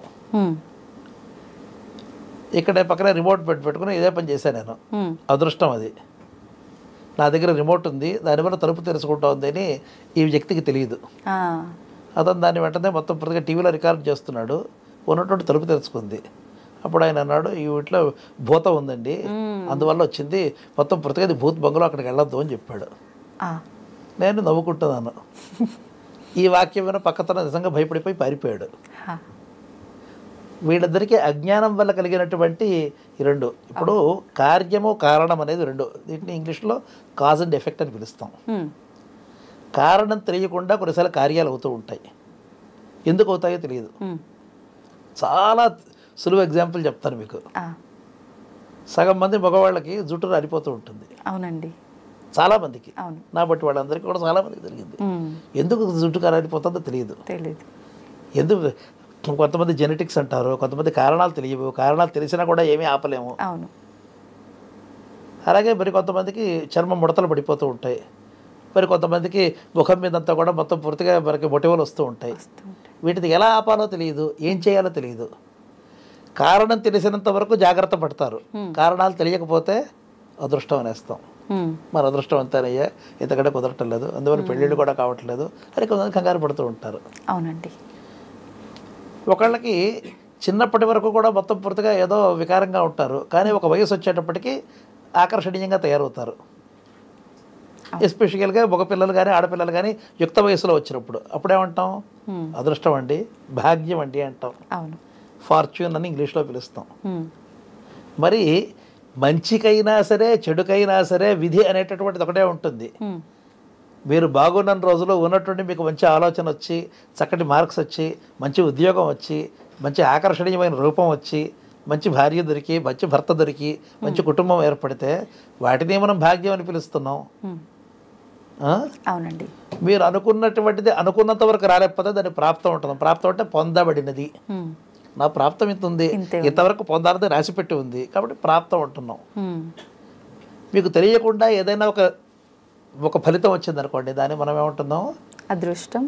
ఇక్కడ పక్కనే రిమోట్ పెట్టుకుని ఇదే పని చేశాను నేను, అదృష్టం అది. నా దగ్గర రిమోట్ ఉంది, దానివల్ల తలుపు తెరుచుకుంటా ఉంది అని ఈ వ్యక్తికి తెలియదు. అతను దాన్ని వెంటనే మొత్తం పూర్తిగా టీవీలో రికార్డ్ చేస్తున్నాడు, ఉన్నటువంటి తలుపు తెరుచుకుంది. అప్పుడు ఆయన అన్నాడు, ఈ వీటిలో భూతం ఉందండి, అందువల్ల వచ్చింది, మొత్తం పూర్తిగా అది భూత్ బంగ్లో, అక్కడికి వెళ్ళొద్దు అని చెప్పాడు. నేను నవ్వుకుంటున్నాను. ఈ వాక్యం విన పక్కతన నిజంగా భయపడిపోయి పారిపోయాడు. వీళ్ళిద్దరికీ అజ్ఞానం వల్ల కలిగినటువంటి ఈ రెండు. ఇప్పుడు కార్యము కారణం అనేది రెండు. దీంట్లో ఇంగ్లీష్లో కాజ్ అండ్ ఎఫెక్ట్ అని పిలుస్తాం. కారణం తెలియకుండా కొన్నిసార్లు కార్యాలు అవుతూ ఉంటాయి, ఎందుకు అవుతాయో తెలియదు. చాలా సులువు ఎగ్జాంపుల్ చెప్తాను మీకు. సగం మంది మగవాళ్ళకి జుట్టు రాలిపోతూ ఉంటుంది. అవునండి, చాలామందికి. నా బట్టి వాళ్ళందరికీ కూడా చాలామందికి జరిగింది. ఎందుకు జుట్టు రాలిపోతుందో తెలియదు. ఎందుకు? కొంతమంది జెనెటిక్స్ అంటారు, కొంతమంది కారణాలు తెలియవు, కారణాలు తెలిసినా కూడా ఏమీ ఆపలేము. అలాగే మరి కొంతమందికి చర్మం ముడతలు పడిపోతూ ఉంటాయి, మరి కొంతమందికి ముఖం మీదంతా కూడా మొత్తం పూర్తిగా మనకి మొటిమలు వస్తూ ఉంటాయి. వీటిని ఎలా ఆపాలో తెలియదు, ఏం చేయాలో తెలియదు. కారణం తెలిసినంత వరకు జాగ్రత్త పడతారు, కారణాలు తెలియకపోతే అదృష్టం అనేస్తాం. మన అదృష్టం అంతేనయ్యా, ఇంతకంటే కుదరటం లేదు, అందువల్ల పెళ్ళిళ్ళు కూడా కావట్లేదు అని కొంతమంది కంగారు పడుతూ ఉంటారు. అవునండి. ఒకళ్ళకి చిన్నప్పటి వరకు కూడా మొత్తం పూర్తిగా ఏదో వికారంగా ఉంటారు, కానీ ఒక వయసు వచ్చేటప్పటికి ఆకర్షణీయంగా తయారవుతారు. ఎస్పెషల్గా మగపిల్లలు కానీ ఆడపిల్లలు కానీ యుక్త వయసులో వచ్చినప్పుడు అప్పుడేమంటాం? అదృష్టం అండి, భాగ్యం అండి అంటాం. ఫార్చ్యూన్ అని ఇంగ్లీష్లో పిలుస్తాం. మరి మంచికైనా సరే చెడుకైనా సరే విధి అనేటటువంటిది ఒకటే ఉంటుంది. మీరు బాగున్న రోజులో ఉన్నటువంటి మీకు మంచి ఆలోచన వచ్చి, చక్కటి మార్క్స్ వచ్చి, మంచి ఉద్యోగం వచ్చి, మంచి ఆకర్షణీయమైన రూపం వచ్చి, మంచి భార్య దొరికి, మంచి భర్త దొరికి, మంచి కుటుంబం ఏర్పడితే వాటిని మనం భాగ్యం అని పిలుస్తున్నాం. అవునండి. మీరు అనుకున్నటువంటిది అనుకున్నంత వరకు రాలేకపోతే దాన్ని ప్రాప్తం ఉంటున్నాం. ప్రాప్తం అంటే పొందబడినది. నా ప్రాప్తం ఇంత ఉంది, ఇంతవరకు పొందాలని రాసిపెట్టి ఉంది కాబట్టి ప్రాప్తం ఉంటున్నాం. మీకు తెలియకుండా ఏదైనా ఒక ఫలితం వచ్చింది అనుకోండి, దాన్ని మనం ఏమంటున్నాం? అదృష్టం.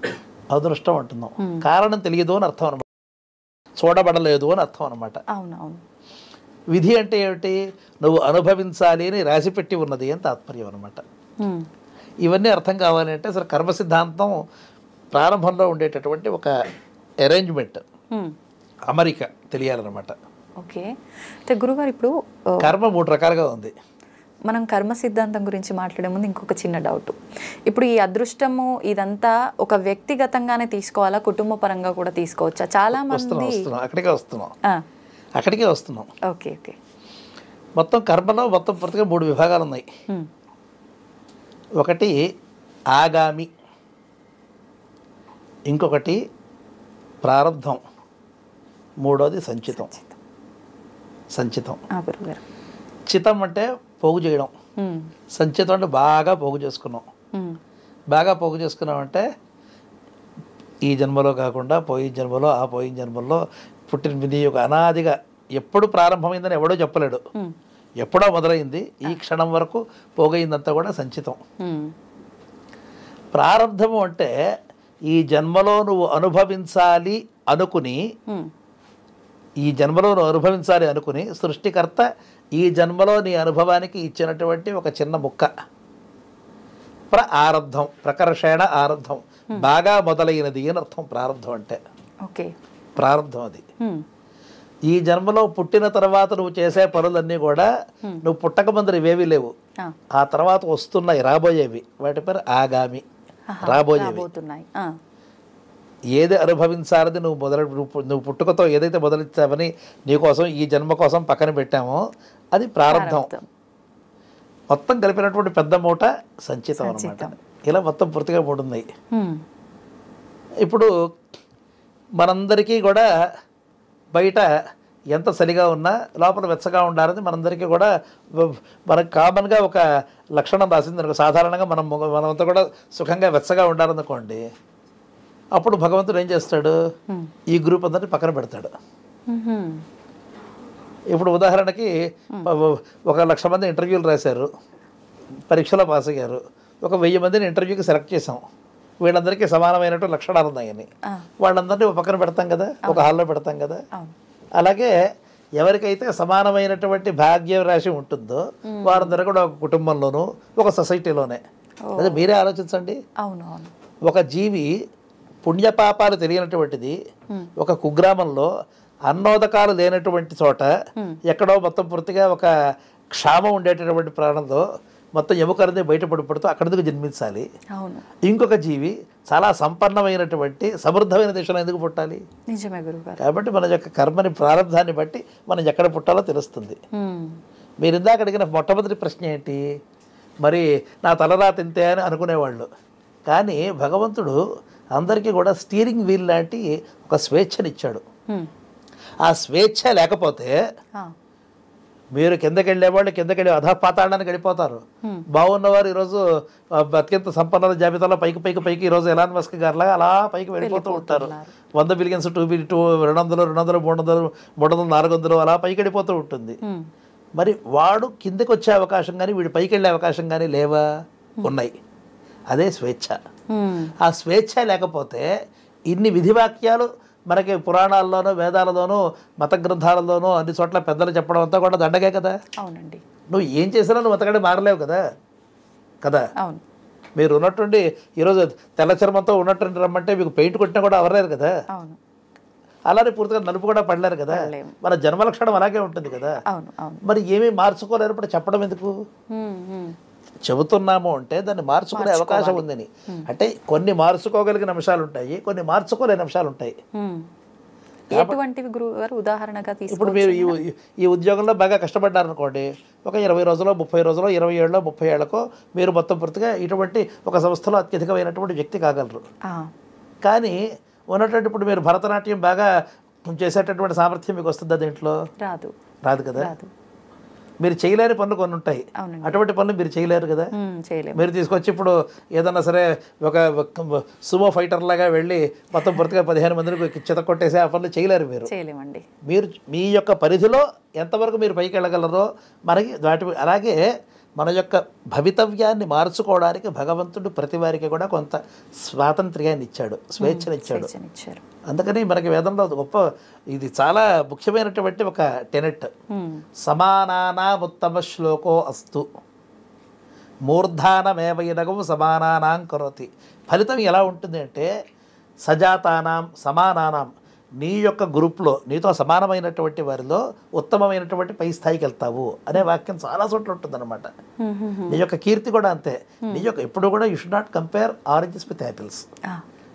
అదృష్టం అంటున్నాం. కారణం తెలియదు అని అర్థం అనమాట, చూడబడలేదు అని అర్థం అనమాట. విధి అంటే ఏమిటి? నువ్వు అనుభవించాలి అని రాసిపెట్టి ఉన్నది అని తాత్పర్యం అనమాట. ఇవన్నీ అర్థం కావాలి అంటే అసలు కర్మ సిద్ధాంతం ప్రారంభంలో ఉండేటటువంటి ఒక అరేంజ్మెంట్, అమరిక తెలియాలన్నమాట. ఓకే. అయితే గురుగారు, ఇప్పుడు కర్మ 3 రకాలుగా ఉంది. మనం కర్మ సిద్ధాంతం గురించి మాట్లాడే ముందు ఇంకొక చిన్న డౌట్. ఇప్పుడు ఈ అదృష్టము ఇదంతా ఒక వ్యక్తిగతంగానే తీసుకోవాలా, కుటుంబ పరంగా కూడా తీసుకోవచ్చా? చాలా మంది అక్కడికే వస్తున్నాం. Okay okay. మొత్తం కర్మలో మొత్తం పూర్తిగా 3 విభాగాలు ఉన్నాయి. ఒకటి ఆగామి, ఇంకొకటి ప్రారంధం, మూడోది సంచితం. చితం అంటే పోగు చేయడం, సంచితం అంటే బాగా పోగు చేసుకున్నాం. బాగా పోగు చేసుకున్నామంటే ఈ జన్మలో కాకుండా పోయిన జన్మలో, ఆ పోయిన జన్మలో పుట్టిన వినియోగ అనాదిగా ఎప్పుడు ప్రారంభమైందని ఎవడో చెప్పలేడు, ఎప్పుడో మొదలైంది, ఈ క్షణం వరకు పోగైందంతా కూడా సంచితం. ప్రారంధము అంటే ఈ జన్మలో నువ్వు అనుభవించాలి అనుకుని, ఈ జన్మలో నువ్వు అనుభవించాలి అనుకుని సృష్టికర్త ఈ జన్మలో నీ అనుభవానికి ఇచ్చినటువంటి ఒక చిన్న ముక్క. ఆరబ్ధం, ప్రకర్షణ ఆరబ్ధం, బాగా మొదలైనది అని అర్థం ప్రారంధం అంటే. ఓకే, ప్రారంధం అది. ఈ జన్మలో పుట్టిన తర్వాత నువ్వు చేసే పనులన్నీ కూడా నువ్వు పుట్టక ముందర ఇవేవి లేవు, ఆ తర్వాత వస్తున్నాయి రాబోయేవి, వాటి పేరు ఆగామి. రాబోయేవి ఏది అనుభవించాలని నువ్వు పుట్టుకతో ఏదైతే మొదలెచ్చావని నీకోసం ఈ జన్మ కోసం పక్కన పెట్టామో అది ప్రారంధం. మొత్తం కలిపినటువంటి పెద్ద మూట సంచితం అన్నమాట. ఇలా మొత్తం పూర్తిగా 3 ఉన్నాయి. ఇప్పుడు మనందరికీ కూడా బయట ఎంత చలిగా ఉన్నా లోపల వెచ్చగా ఉండాలని మనందరికీ కూడా మనకు కామన్గా ఒక లక్షణం రాసింది. సాధారణంగా మనమంతా కూడా సుఖంగా వెచ్చగా ఉండాలనుకోండి, అప్పుడు భగవంతుడు ఏం చేస్తాడు? ఈ గ్రూప్ అందరినీ పక్కన పెడతాడు. ఇప్పుడు ఉదాహరణకి 1,00,000 మంది ఇంటర్వ్యూలు రాశారు, పరీక్షలో పాస్ అయ్యారు, ఒక 1000 మందిని ఇంటర్వ్యూకి సెలెక్ట్ చేసాం, వీళ్ళందరికీ సమానమైనటువంటి లక్షణాలు ఉన్నాయని, వాళ్ళందరినీ ఒక పక్కన పెడతాం కదా, ఒక హాల్లో పెడతాం కదా. అలాగే ఎవరికైతే సమానమైనటువంటి భాగ్య రాశి ఉంటుందో వారందరూ కూడా ఒక కుటుంబంలోనూ ఒక సొసైటీలోనే. అదే మీరే ఆలోచించండి. అవునవును. ఒక జీవి పుణ్యపాపాలు తెలియనటువంటిది ఒక కుగ్రామంలో అన్నోదకాలు లేనటువంటి చోట ఎక్కడో మొత్తం పూర్తిగా ఒక క్షామం ఉండేటటువంటి ప్రాణంలో మొత్తం ఎముకలనే బయటపడిపడుతూ అక్కడికి జన్మించాలి. ఇంకొక జీవి చాలా సంపన్నమైనటువంటి సమృద్ధమైన దేశంలో ఎందుకు పుట్టాలి? నిజమే గురుగారు. కాబట్టి మన యొక్క కర్మని ప్రారంభాన్ని బట్టి మనం ఎక్కడ పుట్టాలో తెలుస్తుంది. మీరు ఇందాక అడిగిన మొట్టమొదటి ప్రశ్న ఏంటి? మరి నా తలరాత ఇంతే అని అనుకునేవాళ్ళు, కానీ భగవంతుడు అందరికీ కూడా స్టీరింగ్ వీల్ లాంటి ఒక స్వేచ్ఛనిచ్చాడు. ఆ స్వేచ్ఛ లేకపోతే మీరు కిందకి వెళ్ళేవాళ్ళు కిందకి అధపాతాళానికి వెళ్ళిపోతారు. బాగున్నవారు ఈరోజు అత్యంత సంపన్నుల జాబితాలో పైకి ఈరోజు ఎలాన్ మస్క్ గారిలాగా అలా పైకి వెళ్ళిపోతూ ఉంటారు. 100 బిలియన్స్ 200 200 300 400 అలా పైకి వెళ్ళిపోతూ ఉంటుంది. మరి వాడు కిందకి వచ్చే అవకాశం కానీ వీడు పైకి వెళ్ళే అవకాశం కానీ లేవా? ఉన్నాయి. అదే స్వేచ్ఛ. ఆ స్వేచ్ఛ లేకపోతే ఇన్ని విధివాక్యాలు మనకి పురాణాల్లోనూ వేదాలలోనూ మత గ్రంథాలలోనూ అన్ని చోట్ల పెద్దలు చెప్పడం అంతా కూడా దండగే కదా. అవునండి. నువ్వు ఏం చేసినా నువ్వు అంతకంటే మారలేవు కదా. అవును. మీరు ఉన్నట్టుండి ఈరోజు తెల్ల చర్మంతో ఉన్నట్టుండి రమ్మంటే మీకు పెయింట్ కొట్టినా కూడా అవ్వలేరు కదా. అవును. అలానే పూర్తిగా నలుపు కూడా పడలేరు కదా. మన జన్మలక్షణం అలాగే ఉంటుంది కదా. మరి ఏమీ మార్చుకోలేనప్పుడు చెప్పడం ఎందుకు? చెబుతున్నాము అంటే దాన్ని మార్చుకునే అవకాశం ఉందని. అంటే కొన్ని మార్చుకోగలిగిన అంశాలు ఉంటాయి, కొన్ని మార్చుకోలేని అంశాలు ఉంటాయి. ఎటువంటివి గురుగారు ఉదాహరణగా తీసుకుంటే? ఇప్పుడు మీరు ఈ ఉద్యోగంలో బాగా కష్టపడ్డారనుకోండి, ఒక 20 రోజులో 30 రోజులో 20 ఏళ్ళలో 30 ఏళ్ళకో మీరు మొత్తం పూర్తిగా ఇటువంటి ఒక సంస్థలో అత్యధికమైనటువంటి వ్యక్తి కాగలరు. కానీ ఉన్నటువంటి ఇప్పుడు మీరు భరతనాట్యం బాగా చేసేటటువంటి సామర్థ్యం మీకు వస్తుందా? దీంట్లో రాదు కదా. మీరు చేయలేని పనులు కొన్ని ఉంటాయి, అటువంటి పనులు మీరు చేయలేరు కదా. మీరు తీసుకొచ్చి ఇప్పుడు ఏదన్నా సరే ఒక సుమో ఫైటర్ లాగా వెళ్ళి మొత్తం పూర్తిగా 15 మందికి చిత కొట్టేసి ఆ పనులు చేయలేరు. మీరు మీ యొక్క పరిధిలో ఎంతవరకు మీరు పైకి వెళ్ళగలరో మనకి వాటి. అలాగే మన యొక్క భవితవ్యాన్ని మార్చుకోవడానికి భగవంతుడు ప్రతి వారికి కూడా కొంత స్వాతంత్ర్యాన్ని ఇచ్చాడు, స్వేచ్ఛనిచ్చాడు. అందుకని మనకి వేదంలో గొప్ప ఇది చాలా ముఖ్యమైనటువంటి ఒక టెనెట్. సమానానాముత్తమ శ్లోకో అస్తు మూర్ధానమేవైనగం సమానానాం కరోతి. ఫలితం ఎలా ఉంటుంది అంటే సజాతానాం సమానానాం, నీ యొక్క గ్రూప్లో నీతో సమానమైనటువంటి వారిలో ఉత్తమమైనటువంటి పై స్థాయికి వెళ్తావు అనే వాక్యం చాలా చోట్ల ఉంటుందన్నమాట. నీ యొక్క కీర్తి కూడా అంతే. నీ యొక్క ఎప్పుడు కూడా you should not compare oranges with apples.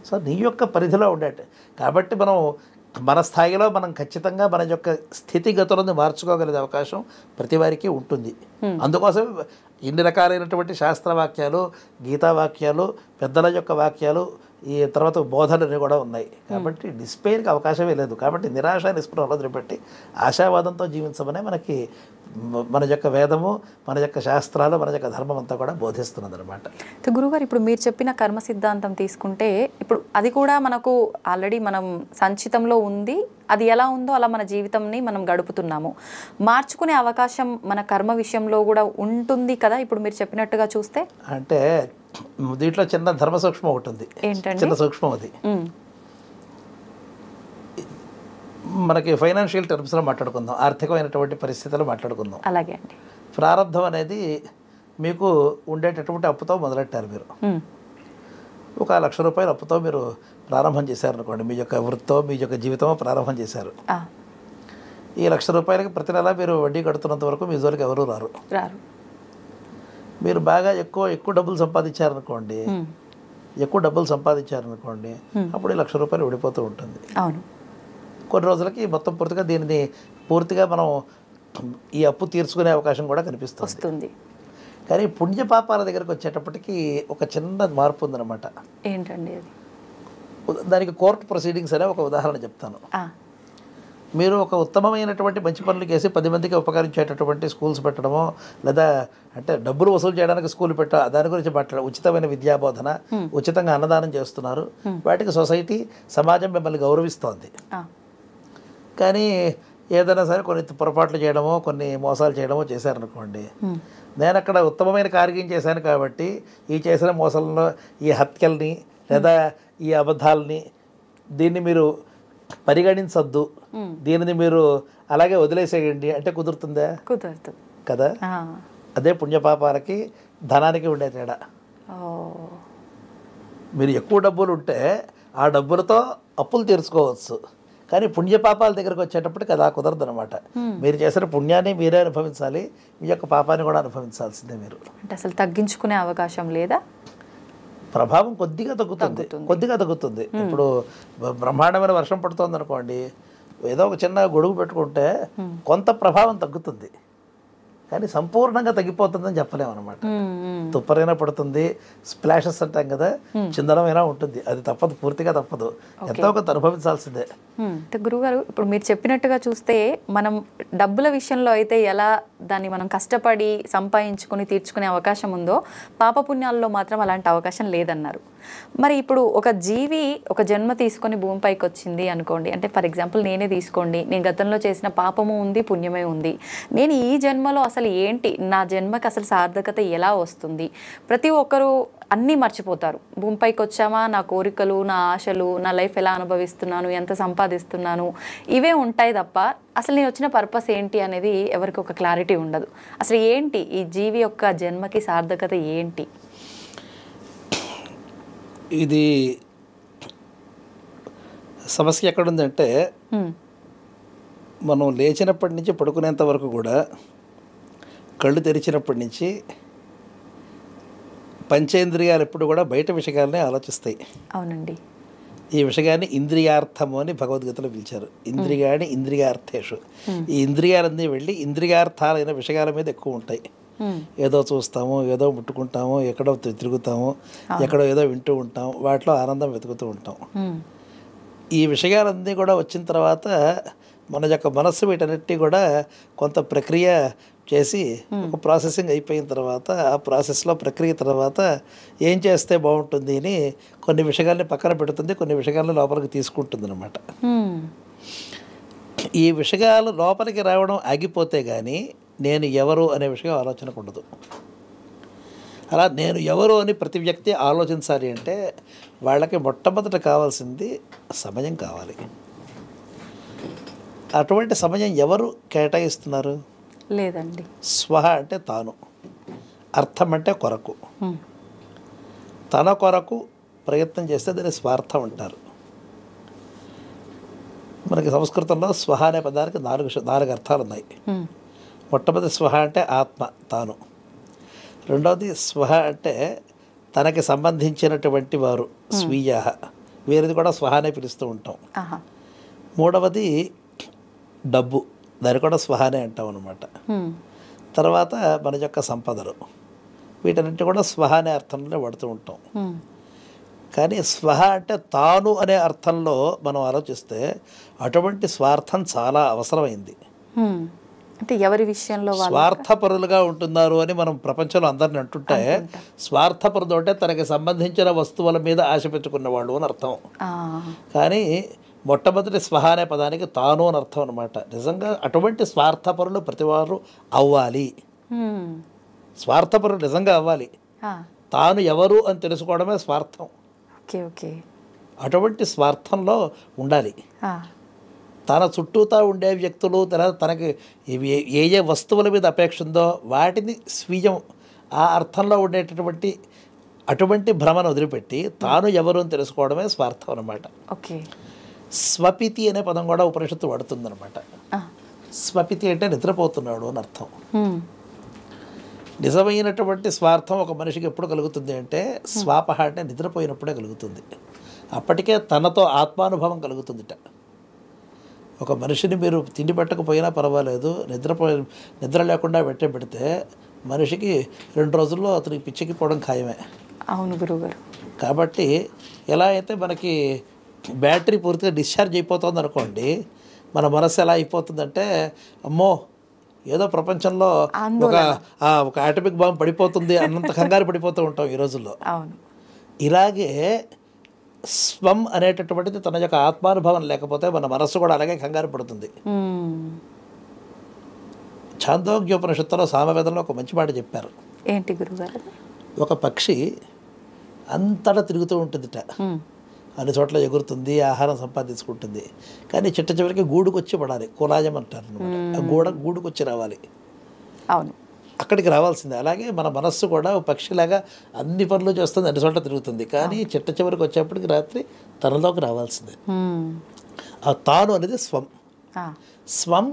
So నీ యొక్క పరిధిలో ఉండేట కాబట్టి మనం మన స్థాయిలో మనం ఖచ్చితంగా మన యొక్క స్థితిగతులను మార్చుకోగలిగే అవకాశం ప్రతి వారికి ఉంటుంది. అందుకోసం ఇన్ని రకాలైనటువంటి శాస్త్రవాక్యాలు, గీతావాక్యాలు, పెద్దల యొక్క వాక్యాలు, ఈ తర్వాత బోధనలు కూడా ఉన్నాయి. కాబట్టి డిస్పేర్కి అవకాశమే లేదు. కాబట్టి నిరాశ నిస్పృహలో వదిలిపెట్టి ఆశావాదంతో జీవించమనే మనకి మన యొక్క వేదము, మన యొక్క శాస్త్రాలు, మన యొక్క ధర్మం అంతా కూడా బోధిస్తున్నది అనమాట. గురుగారు, ఇప్పుడు మీరు చెప్పిన కర్మ సిద్ధాంతం తీసుకుంటే ఇప్పుడు అది కూడా మనకు ఆల్రెడీ మనం సంచితంలో ఉంది. అది ఎలా ఉందో అలా మన జీవితంని మనం గడుపుతున్నాము. మార్చుకునే అవకాశం మన కర్మ విషయంలో కూడా ఉంటుంది కదా ఇప్పుడు మీరు చెప్పినట్టుగా చూస్తే? అంటే దీంట్లో చిన్న ధర్మ సూక్ష్మం ఒకటి ఉంది. చిన్న సూక్ష్మం అది. మనకి ఫైనాన్షియల్ టర్మ్స్లో మాట్లాడుకుందాం, ఆర్థికమైనటువంటి పరిస్థితుల్లో మాట్లాడుకుందాం. అలాగే అండి. ప్రారంభం అనేది మీకు ఉండేటటువంటి అప్పుతో మొదలెట్టారు. మీరు ఒక 1,00,000 రూపాయల అప్పుతో మీరు ప్రారంభం చేశారనుకోండి. మీ యొక్క వృత్తో మీ యొక్క జీవితమో ప్రారంభం చేశారు. ఈ 1,00,000 రూపాయలకి ప్రతి నెల మీరు వడ్డీ కడుతున్నంత వరకు మీ జోలికి ఎవరూ రారు. మీరు బాగా ఎక్కువ డబ్బులు సంపాదించారనుకోండి, అప్పుడు ఈ 1,00,000 రూపాయలు విడిపోతూ ఉంటుంది. కొన్ని రోజులకి మొత్తం పూర్తిగా దీనిని పూర్తిగా మనం ఈ అప్పు తీర్చుకునే అవకాశం కూడా కనిపిస్తుంది. కానీ పుణ్యపాపాల దగ్గరికి వచ్చేటప్పటికి ఒక చిన్న మార్పు ఉందన్నమాట. ఏంటండి అది? దానికి కోర్టు ప్రొసీడింగ్స్ అనే ఒక ఉదాహరణ చెప్తాను. మీరు ఒక ఉత్తమమైనటువంటి మంచి పనులు చేసి 10 మందికి ఉపకరించేటటువంటి స్కూల్స్ పెట్టడమో, లేదా అంటే డబ్బులు వసూలు చేయడానికి స్కూల్ దాని గురించి మాట్లాడ ఉచితమైన విద్యాబోధన, ఉచితంగా అన్నదానం చేస్తున్నారు. వాటికి సొసైటీ, సమాజం మిమ్మల్ని గౌరవిస్తోంది. కానీ ఏదైనా సరే కొన్ని పొరపాట్లు చేయడమో కొన్ని మోసాలు చేయడమో చేశారనుకోండి, నేను అక్కడ ఉత్తమమైన కార్యం చేశాను కాబట్టి ఈ చేసిన మోసాలను, ఈ హత్యల్ని లేదా ఈ అబద్ధాలని దీన్ని మీరు పరిగణించొద్దు, దీనిని మీరు అలాగే వదిలేసేయండి అంటే కుదురుతుందా? కుదరదు కదా. అదే పుణ్యపాపాలకి ధనానికి ఉండే తేడా. మీరు ఎక్కువ డబ్బులు ఉంటే ఆ డబ్బులతో అప్పులు తీర్చుకోవచ్చు, కానీ పుణ్యపాపాల దగ్గరకు వచ్చేటప్పటికి అది కుదరదు అనమాట. మీరు చేసిన పుణ్యాన్ని మీరే అనుభవించాలి, మీ యొక్క పాపాన్ని కూడా అనుభవించాల్సిందే మీరు. అంటే అసలు తగ్గించుకునే అవకాశం లేదా? ప్రభావం కొద్దిగా తగ్గుతుంది. ఇప్పుడు బ్రహ్మాండమైన వర్షం పడుతుంది అనుకోండి, ఏదో ఒక చిన్న గొడుగు పెట్టుకుంటే కొంత ప్రభావం తగ్గుతుంది, కానీ సంపూర్ణంగా తగ్గిపోతుందని చెప్పలేము అనమాట. తుప్పరైనా పడుతుంది, స్ప్లాషెస్ అంటాం కదా, చిందనమైనా ఉంటుంది, అది తప్పదు, పూర్తిగా తప్పదు, ఎంతో కొంత అనుభవించాల్సిందే. గురుగారు, ఇప్పుడు మీరు చెప్పినట్టుగా చూస్తే మనం డబ్బుల విషయంలో అయితే ఎలా దాన్ని మనం కష్టపడి సంపాదించుకొని తీర్చుకునే అవకాశం ఉందో, పాపపుణ్యాల్లో మాత్రం అలాంటి అవకాశం లేదన్నారు. మరి ఇప్పుడు ఒక జీవి ఒక జన్మ తీసుకొని భూమిపైకి వచ్చింది అనుకోండి, అంటే ఫర్ ఎగ్జాంపుల్ నేనే తీసుకోండి, నేను గతంలో చేసిన పాపము ఉంది, పుణ్యమే ఉంది, నేను ఈ జన్మలో అసలు ఏంటి, నా జన్మకి అసలు సార్థకత ఎలా వస్తుంది? ప్రతి ఒక్కరూ అన్నీ మర్చిపోతారు. భూమిపైకి వచ్చామా, నా కోరికలు, నా ఆశలు, నా లైఫ్ ఎలా అనుభవిస్తున్నాను, ఎంత సంపాదిస్తున్నాను, ఇవే ఉంటాయి తప్ప అసలు నేను వచ్చిన పర్పస్ ఏంటి అనేది ఎవరికి ఒక క్లారిటీ ఉండదు. అసలు ఏంటి ఈ జీవి యొక్క జన్మకి సార్థకత ఏంటి? ఇది సమస్య ఎక్కడుందంటే, మనం లేచినప్పటి నుంచి పడుకునేంత వరకు కూడా కళ్ళు తెరిచినప్పటి నుంచి పంచేంద్రియాలు ఎప్పుడు కూడా బయట విషయాలనే ఆలోచిస్తాయి. అవునండి. ఈ విషయాన్ని ఇంద్రియార్థము అని భగవద్గీతలో పిలిచారు. ఇంద్రియాణి ఇంద్రియార్థేషు. ఈ ఇంద్రియాలన్నీ వెళ్ళి ఇంద్రియార్థాలైన విషయాల మీద ఎక్కువ ఉంటాయి. ఏదో చూస్తాము, ఏదో ముట్టుకుంటాము, ఎక్కడో తిరుగుతాము, ఎక్కడో ఏదో వింటూ ఉంటాం, వాటిలో ఆనందం వెతుకుతూ ఉంటాం. ఈ విషయాలన్నీ కూడా వచ్చిన తర్వాత మన యొక్క మనస్సు వీటన్నిటి కూడా కొంత ప్రక్రియ చేసి ఒక ప్రాసెసింగ్ అయిపోయిన తర్వాత ఆ ప్రాసెస్లో ప్రక్రియ తర్వాత ఏం చేస్తే బాగుంటుంది అని కొన్ని విషయాల్ని పక్కన పెడుతుంది, కొన్ని విషయాలను లోపలికి తీసుకుంటుంది అన్నమాట. ఈ విషయాలు లోపలికి రావడం ఆగిపోతే కానీ నేను ఎవరు అనే విషయం ఆలోచనకు ఉండదు. అలా నేను ఎవరు అని ప్రతి వ్యక్తి ఆలోచించాలి అంటే వాళ్ళకి మొట్టమొదట కావాల్సింది సమయం కావాలి. అటువంటి సమయం ఎవరు కేటాయిస్తున్నారు? లేదండి. స్వహ అంటే తాను, అర్థం అంటే కొరకు. తన కొరకు ప్రయత్నం చేస్తే దాన్ని స్వార్థం అంటారు. మనకి సంస్కృతంలో స్వహ అనే పదానికి నాలుగు అర్థాలు ఉన్నాయి. మొట్టమొదటి స్వహ అంటే ఆత్మ, తాను. రెండవది స్వహ అంటే తనకి సంబంధించినటువంటి వారు, స్వీయ, వీరిది కూడా స్వహ అనే పిలుస్తూ ఉంటాం. మూడవది డబ్బు, దాన్ని కూడా స్వహానే అంటాం అన్నమాట. తర్వాత మన యొక్క సంపదలు, వీటన్నిటి కూడా స్వహానే అర్థంలో వాడుతూ ఉంటాం. కానీ స్వహ అంటే తాను అనే అర్థంలో మనం ఆలోచిస్తే అటువంటి స్వార్థం చాలా అవసరమైంది. అంటే ఎవరి విషయంలో స్వార్థపరులుగా ఉంటున్నారు అని మనం ప్రపంచంలో అందరిని అంటుంటే, స్వార్థపరుడు అంటే తనకి సంబంధించిన వస్తువుల మీద ఆశ పెట్టుకున్న వాళ్ళు అని అర్థం. కానీ మొట్టమొదటి స్వహ అనే పదానికి తాను అని అర్థం అనమాట. నిజంగా అటువంటి స్వార్థపరులు ప్రతివారు అవ్వాలి. స్వార్థపరులు నిజంగా అవ్వాలి. తాను ఎవరు అని తెలుసుకోవడమే స్వార్థం. అటువంటి స్వార్థంలో ఉండాలి. తన చుట్టూతా ఉండే వ్యక్తులు, తనకి ఏ ఏ వస్తువుల మీద అపేక్ష ఉందో వాటిని స్వీయం, ఆ అర్థంలో ఉండేటటువంటి అటువంటి భ్రమను వదిలిపెట్టి తాను ఎవరు అని తెలుసుకోవడమే స్వార్థం అన్నమాట. స్వపితి అనే పదం కూడా ఉపనిషత్తు వాడుతుందన్నమాట. స్వపితి అంటే నిద్రపోతున్నాడు అని అర్థం. నిజమైనటువంటి స్వార్థం ఒక మనిషికి ఎప్పుడు కలుగుతుంది అంటే స్వాపహ అంటే నిద్రపోయినప్పుడే కలుగుతుంది. అప్పటికే తనతో ఆత్మానుభవం కలుగుతుందిట. ఒక మనిషిని మీరు తిండి పెట్టకపోయినా పర్వాలేదు, నిద్ర లేకుండా పెడితే మనిషికి 2 రోజుల్లో అతనికి పిచ్చెక్కిపోవడం ఖాయమే. అవును గురువుగారు. కాబట్టి ఎలా అయితే మనకి బ్యాటరీ పూర్తిగా డిశ్చార్జ్ అయిపోతుంది అనుకోండి, మన మనసు ఎలా అయిపోతుందంటే అమ్మో ఏదో ప్రపంచంలో ఒక ఆటమిక్ బాంబ్ పడిపోతుంది అన్నంత కంగారు పడిపోతూ ఉంటాం ఈ రోజుల్లో. అవును. ఇలాగే స్వం అనేటటువంటిది తన యొక్క ఆత్మానుభవం లేకపోతే మన మనస్సు కూడా అలాగే కంగారు పడుతుంది. ఛాందోగ్యోపనిషత్తులో సామవేదంలో ఒక మంచి మాట చెప్పారు. ఏంటి గురుగారు? ఒక పక్షి అంతటా తిరుగుతూ ఉంటుందిట, అన్ని చోట్ల ఎగురుతుంది, ఆహారం సంపాదించుకుంటుంది. కానీ చిట్ట చివరికి గూడుకొచ్చి పడాలి, కులాజం అంటారు అనమాట. ఆ గూడుకొచ్చి రావాలి. అవును, అక్కడికి రావాల్సిందే. అలాగే మన మనస్సు కూడా ఒక పక్షిలాగా అన్ని పనులు చేస్తుంది, అన్ని చోట్ల తిరుగుతుంది. కానీ చిట్ట చివరికి వచ్చేప్పటికి రాత్రి తనలోకి రావాల్సిందే. ఆ తాను అనేది స్వం. స్వం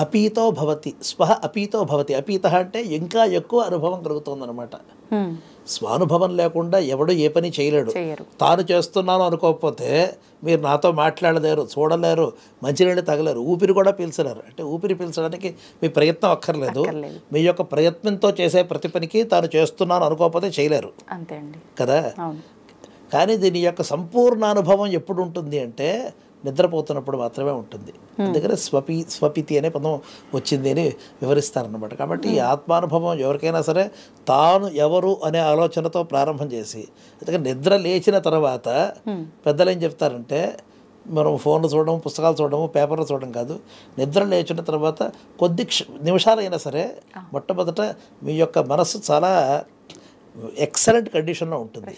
అపీతో భవతి, స్వహ అపీతో భవతి. అపీత అంటే ఇంకా ఎక్కువ అనుభవం కలుగుతుందన్నమాట. స్వానుభవం లేకుండా ఎవడు ఏ పని చేయలేడు. తాను చేస్తున్నాను అనుకోకపోతే మీరు నాతో మాట్లాడలేరు, చూడలేరు, మంచినీళ్ళు తగలేరు, ఊపిరి కూడా పీల్చలేరు. అంటే ఊపిరి పీల్చడానికి మీ ప్రయత్నం అక్కర్లేదు. మీ యొక్క ప్రయత్నంతో చేసే ప్రతి పనికి తాను చేస్తున్నాను అనుకోకపోతే చేయలేరు, అంతే అండి కదా. కానీ దీని యొక్క సంపూర్ణ అనుభవం ఎప్పుడు ఉంటుంది అంటే నిద్రపోతున్నప్పుడు మాత్రమే ఉంటుంది. అందుకనే స్వపితి అనే పదం వచ్చింది అని వివరిస్తారన్నమాట. కాబట్టి ఈ ఆత్మానుభవం ఎవరికైనా సరే తాను ఎవరు అనే ఆలోచనతో ప్రారంభం చేసి, అందుకని నిద్ర లేచిన తర్వాత పెద్దలు ఏం చెప్తారంటే, మనం ఫోన్లు చూడడం, పుస్తకాలు చూడడం, పేపర్లు చూడడం కాదు, నిద్ర లేచిన తర్వాత కొద్ది నిమిషాలైనా సరే మొట్టమొదట మీ యొక్క మనస్సు చాలా ఎక్సలెంట్ కండిషన్లో ఉంటుంది.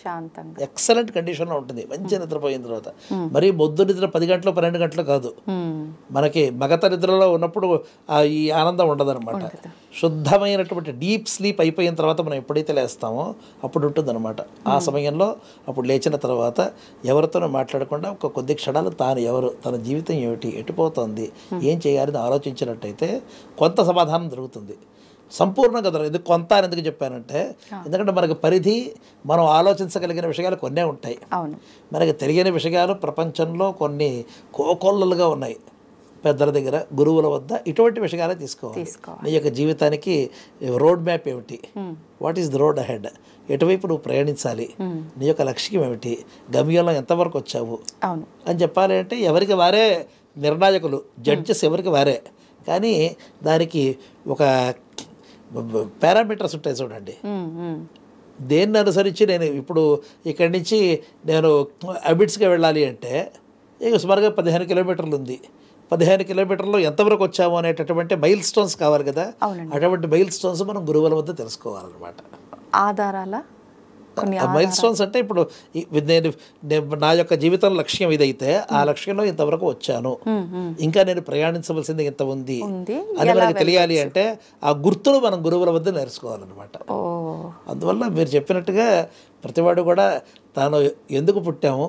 ఎక్సలెంట్ కండిషన్లో ఉంటుంది మంచి నిద్రపోయిన తర్వాత. మరి మొద్దు నిద్ర 10 గంటలు 12 గంటలు కాదు. మనకి మగత నిద్రలో ఉన్నప్పుడు ఈ ఆనందం ఉండదన్నమాట. శుద్ధమైనటువంటి డీప్ స్లీప్ అయిపోయిన తర్వాత మనం ఎప్పుడైతే లేస్తామో అప్పుడు ఉంటుందన్నమాట. ఆ సమయంలో అప్పుడు లేచిన తర్వాత ఎవరితోనూ మాట్లాడకుండా ఒక కొద్ది క్షణాలు తాను ఎవరు, తన జీవితం ఏమిటి, ఎటుపోతుంది, ఏం చేయాలని ఆలోచించినట్టయితే కొంత సమాధానం దొరుకుతుంది. సంపూర్ణంగా దొరకదు. ఇది కొంత అని ఎందుకు చెప్పానంటే, ఎందుకంటే మనకు పరిధి, మనం ఆలోచించగలిగిన విషయాలు కొన్నే ఉంటాయి. మనకి తెలియని విషయాలు ప్రపంచంలో కొన్ని కోకొల్లలుగా ఉన్నాయి. పెద్దల దగ్గర, గురువుల వద్ద ఇటువంటి విషయాలే తీసుకోవాలి. నీ యొక్క జీవితానికి రోడ్ మ్యాప్ ఏమిటి, what is the road ahead, ఎటువైపు నువ్వు ప్రయాణించాలి, నీ యొక్క లక్ష్యం ఏమిటి, గమ్యంలో ఎంతవరకు వచ్చావు అని చెప్పాలి. అంటే ఎవరికి వారే నిర్ణాయకులు, జడ్జెస్ ఎవరికి వారే. కానీ దానికి ఒక పారామీటర్స్ ఉంటాయి చూడండి. దేన్ని అనుసరించి నేను ఇప్పుడు ఇక్కడి నుంచి నేను అబిడ్స్కి వెళ్ళాలి అంటే ఇక సుమారుగా 15 కిలోమీటర్లు ఉంది. 15 కిలోమీటర్లో ఎంతవరకు వచ్చాము అనేటటువంటి మైల్ స్టోన్స్ కావాలి కదా. అటువంటి మైల్ స్టోన్స్ మనం గురువుల వద్ద తెలుసుకోవాలన్నమాట. ఆధారాల మైల్ స్టోన్స్ అంటే ఇప్పుడు నేను నా యొక్క జీవితం లక్ష్యం ఇదైతే ఆ లక్ష్యంలో ఇంతవరకు వచ్చాను, ఇంకా నేను ప్రయాణించవలసింది ఇంత ఉంది అని మనకి తెలియాలి అంటే ఆ గుర్తులు మనం గురువుల వద్ద నేర్చుకోవాలన్నమాట. అందువల్ల మీరు చెప్పినట్టుగా ప్రతివాడు కూడా తాను ఎందుకు పుట్టాము,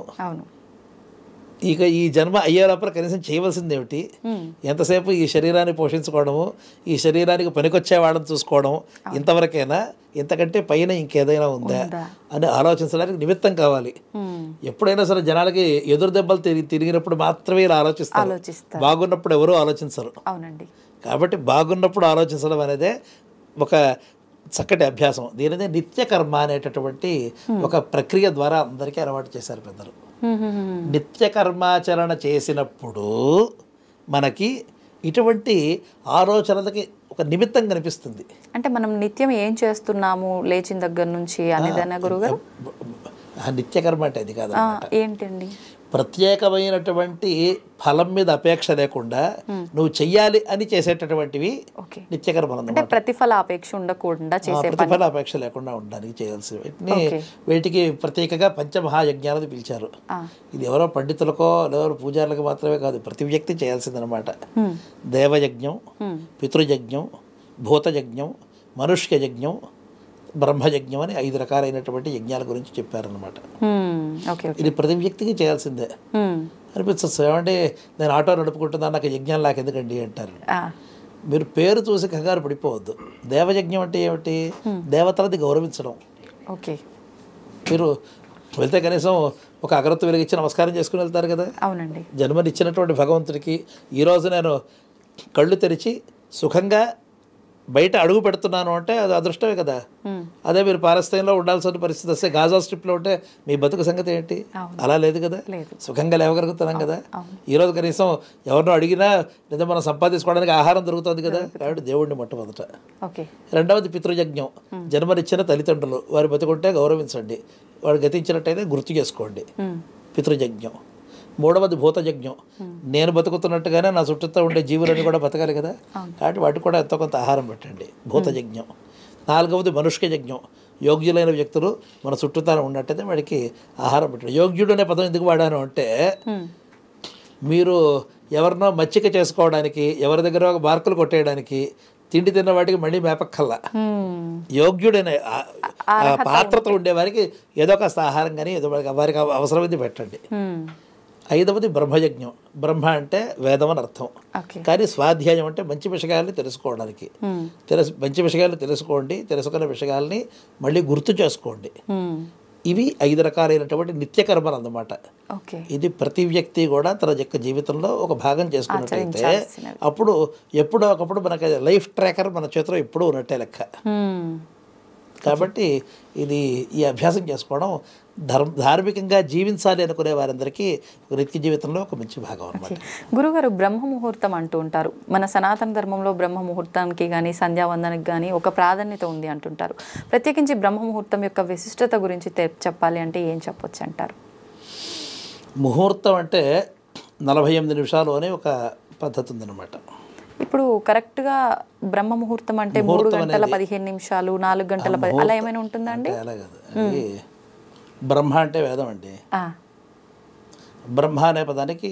ఇక ఈ జన్మ అయ్యే లోపల కనీసం చేయవలసింది ఏమిటి, ఎంతసేపు ఈ శరీరాన్ని పోషించుకోవడము, ఈ శరీరానికి పనికొచ్చే వాళ్ళని చూసుకోవడం, ఇంతవరకైనా, ఇంతకంటే పైన ఇంకేదైనా ఉందా అని ఆలోచించడానికి నిమిత్తం కావాలి. ఎప్పుడైనా సరే జనాలకి ఎదురు దెబ్బలు తిరిగినప్పుడు మాత్రమే ఇలా ఆలోచిస్తారు, బాగున్నప్పుడు ఎవరూ ఆలోచించరు. కాబట్టి బాగున్నప్పుడు ఆలోచించడం అనేది ఒక చక్కటి అభ్యాసం. దీనిదే నిత్యకర్మ అనేటటువంటి ఒక ప్రక్రియ ద్వారా అందరికీ అలవాటు చేశారు పెద్దలు. నిత్య కర్మాచరణ చేసినప్పుడు మనకి ఇటువంటి ఆలోచనలకి ఒక నిమిత్తం కనిపిస్తుంది. అంటే మనం నిత్యం ఏం చేస్తున్నాము లేచిన దగ్గర నుంచి అనేదన్నా గురుగారు? నిత్యకర్మ అంటే అది కాదు. ఏంటండి? ప్రత్యేకమైనటువంటి ఫలం మీద అపేక్ష లేకుండా నువ్వు చెయ్యాలి అని చేసేటటువంటివి నిత్యకర్మలు అన్నమాట. ప్రతిఫల అపేక్ష ఉండకుండా చేసే, ప్రతిఫల అపేక్ష లేకుండా ఉండడానికి చేయాల్సి వీటికి ప్రత్యేకంగా పంచమహాయజ్ఞాలను పిలిచారు. ఇది ఎవరో పండితులకో ఎవరో పూజారులకు మాత్రమే కాదు, ప్రతి వ్యక్తి చేయాల్సిందనమాట. దేవయజ్ఞం, పితృయజ్ఞం, భూతయజ్ఞం, మనుష్య యజ్ఞం, బ్రహ్మయజ్ఞం అని 5 రకాలైనటువంటి యజ్ఞాల గురించి చెప్పారనమాట. ఇది ప్రతి వ్యక్తికి చేయాల్సిందే. అనిపిస్తుంది ఏమంటే నేను ఆటో నడుపుకుంటున్నాను నాకు యజ్ఞం లాగా ఎందుకండి అంటారు. మీరు పేరు చూసి కంగారు పడిపోవద్దు. దేవయజ్ఞం అంటే ఏమిటి? దేవతలది గౌరవించడం. మీరు వెళ్తే కనీసం ఒక అగరత్తు వెలిగించి నమస్కారం చేసుకుని వెళ్తారు కదా. అవునండి. జన్మనిచ్చినటువంటి భగవంతుడికి ఈరోజు నేను కళ్ళు తెరిచి సుఖంగా బయట అడుగు పెడుతున్నాను అంటే అది అదృష్టమే కదా. అదే మీరు పాలస్తీన్లో ఉండాల్సిన పరిస్థితి వస్తే గాజా స్ట్రిప్లో ఉంటే మీ బతుకు సంగతి ఏంటి? అలా లేదు కదా, సుఖంగా లేవగలుగుతున్నాం కదా. ఈరోజు కనీసం ఎవరినో అడిగినా లేదా మనం సంపాదించుకోవడానికి ఆహారం దొరుకుతుంది కదా. కాబట్టి దేవుడిని మొట్టమొదట. రెండవది పితృయజ్ఞం, జన్మనిచ్చిన తల్లిదండ్రులు వారి బతుకుంటే గౌరవించండి, వాడు గతించినట్టయితే గుర్తు చేసుకోండి, పితృయజ్ఞం. మూడవది భూతయజ్ఞం, నేను బతుకుతున్నట్టుగానే నా చుట్టూతో ఉండే జీవులని కూడా బతకాలి కదా, కాబట్టి వాటికి కూడా ఎంతో కొంత ఆహారం పెట్టండి, భూతయజ్ఞం. నాలుగవది మనుష్య యజ్ఞం, యోగ్యులైన వ్యక్తులు మన చుట్టూతో ఉన్నట్టయితే వాడికి ఆహారం పెట్టండి. యోగ్యుడు అనే పదం ఎందుకు వాడాను అంటే మీరు ఎవరినో మచ్చిక చేసుకోవడానికి, ఎవరి దగ్గర ఒక మార్కులు కొట్టేయడానికి, తిండి తిన్న వాటికి మళ్ళీ మేపక్కల్లా యోగ్యుడనే పాత్రతో ఉండేవారికి ఏదో కాస్త ఆహారం కానీ ఏదో వారికి అవసరమైంది పెట్టండి. ఐదవది బ్రహ్మయజ్ఞం, బ్రహ్మ అంటే వేదం అని అర్థం, కానీ స్వాధ్యాయం అంటే మంచి విషయాల్ని తెలుసుకోవడానికి. మంచి విషయాలు తెలుసుకోండి, తెలుసుకున్న విషయాల్ని మళ్ళీ గుర్తు చేసుకోండి. ఇవి 5 రకాలైనటువంటి నిత్యకర్మలు అన్నమాట. ఇది ప్రతి వ్యక్తి కూడా తన యొక్క జీవితంలో ఒక భాగం చేసుకున్నట్టయితే అప్పుడు ఎప్పుడో ఒకప్పుడు మనకి లైఫ్ ట్రాకర్ మన చేతిలో ఎప్పుడూ ఉన్నట్టే లెక్క. కాబట్టి ఈ అభ్యాసం చేసుకోవడం ధార్మికంగా జీవించాలి అనుకునే వారందరికీ నిత్య జీవితంలో ఒక మంచి భాగం అన్నమాట. గురుగారు, బ్రహ్మ ముహూర్తం అంటూ ఉంటారు. మన సనాతన ధర్మంలో బ్రహ్మ ముహూర్తానికి కానీ సంధ్యావందనకి కానీ ఒక ప్రాధాన్యత ఉంది అంటుంటారు. ప్రత్యేకించి బ్రహ్మ ముహూర్తం యొక్క విశిష్టత గురించి చెప్పాలి అంటే ఏం చెప్పొచ్చు అంటారు? ముహూర్తం అంటే 48 నిమిషాలు అనే ఒక పద్ధతి ఉందన్నమాట. ఇప్పుడు కరెక్ట్గా బ్రహ్మ ముహూర్తం అంటే 3 గంటల 15 నిమిషాలు, 4 గంటల అలా ఏమైనా ఉంటుందండి? అలా కాదు, బ్రహ్మ అంటే వేదం అండి. బ్రహ్మ అనే పదానికి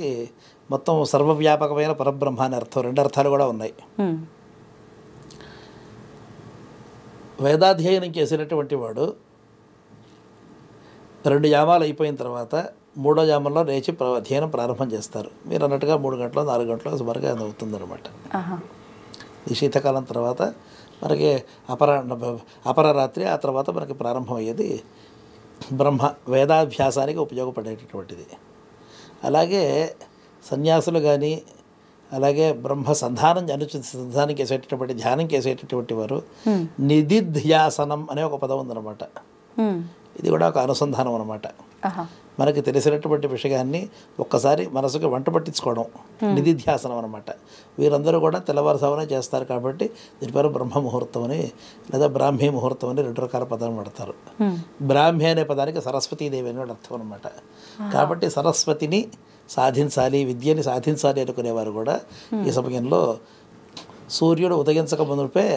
మొత్తం సర్వవ్యాపకమైన పరబ్రహ్మ అనే అర్థం, 2 అర్థాలు కూడా ఉన్నాయి. వేదాధ్యయనం చేసినటువంటి వాడు 2 యామాలు అయిపోయిన తర్వాత 3వ యామంలో లేచి అధ్యయనం ప్రారంభం చేస్తారు. మీరు అన్నట్టుగా 3 గంటలు 4 గంటలు సుమారుగా అది అవుతుందన్నమాట. ఈ శీతాకాలం తర్వాత మనకి అపరరాత్రి, ఆ తర్వాత మనకి ప్రారంభం అయ్యేది బ్రహ్మ వేదాభ్యాసానికి ఉపయోగపడేటటువంటిది. అలాగే సన్యాసులు కానీ అలాగే బ్రహ్మ సంధానం చేసేటటువంటి ధ్యానం చేసేటటువంటి వారు నిధిధ్యాసనం అనే ఒక పదం ఉందన్నమాట. ఇది కూడా ఒక అనుసంధానం అన్నమాట. మనకి తెలిసినటువంటి విషయాన్ని ఒక్కసారి మనసుకు వంట పట్టించుకోవడం నిధిధ్యాసనం అనమాట. వీరందరూ కూడా తెల్లవారుసామనే చేస్తారు కాబట్టి దీని పేరు బ్రహ్మ ముహూర్తం అని లేదా బ్రాహ్మీ ముహూర్తం అని 2 రకాల పదాలు పడతారు. బ్రాహ్మి అనే పదానికి సరస్వతీదేవి అని అర్థం అనమాట. కాబట్టి సరస్వతిని సాధించాలి, విద్యని సాధించాలి అనుకునేవారు కూడా ఈ సమయంలో సూర్యుడు ఉదయించక మునుపే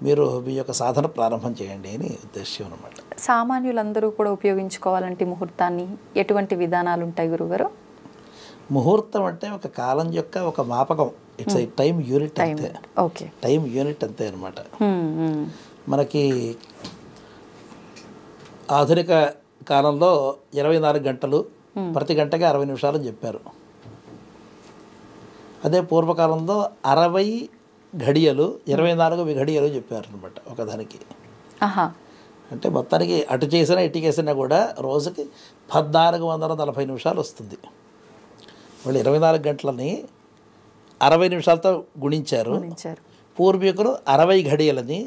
మీరు మీ యొక్క సాధన ప్రారంభం చేయండి అని ఉద్దేశ్యం అనమాట. సామాన్యులందరూ కూడా ఉపయోగించుకోవాలంటే ముహూర్తాన్ని ఎటువంటి విధానాలు ఉంటాయి గురుగారు? ముహూర్తం అంటే ఒక కాలం యొక్క ఒక మాపకం, ఇట్స్ ఏ టైం యూనిట్ అంతే. టైం యూనిట్ అంతే అనమాట. మనకి ఆధునిక కాలంలో 24 గంటలు, ప్రతి గంటకి 60 నిమిషాలు అని చెప్పారు. అదే పూర్వకాలంలో 60 ఘడియలు 24 విఘడియలు చెప్పారు అనమాట ఒకదానికి. అంటే మొత్తానికి అటు చేసినా ఇటు చేసినా కూడా రోజుకి 1440 నిమిషాలు వస్తుంది. వాళ్ళు 24 గంటలని 60 నిమిషాలతో గుణించారు. పూర్వీకులు 60 ఘడియలని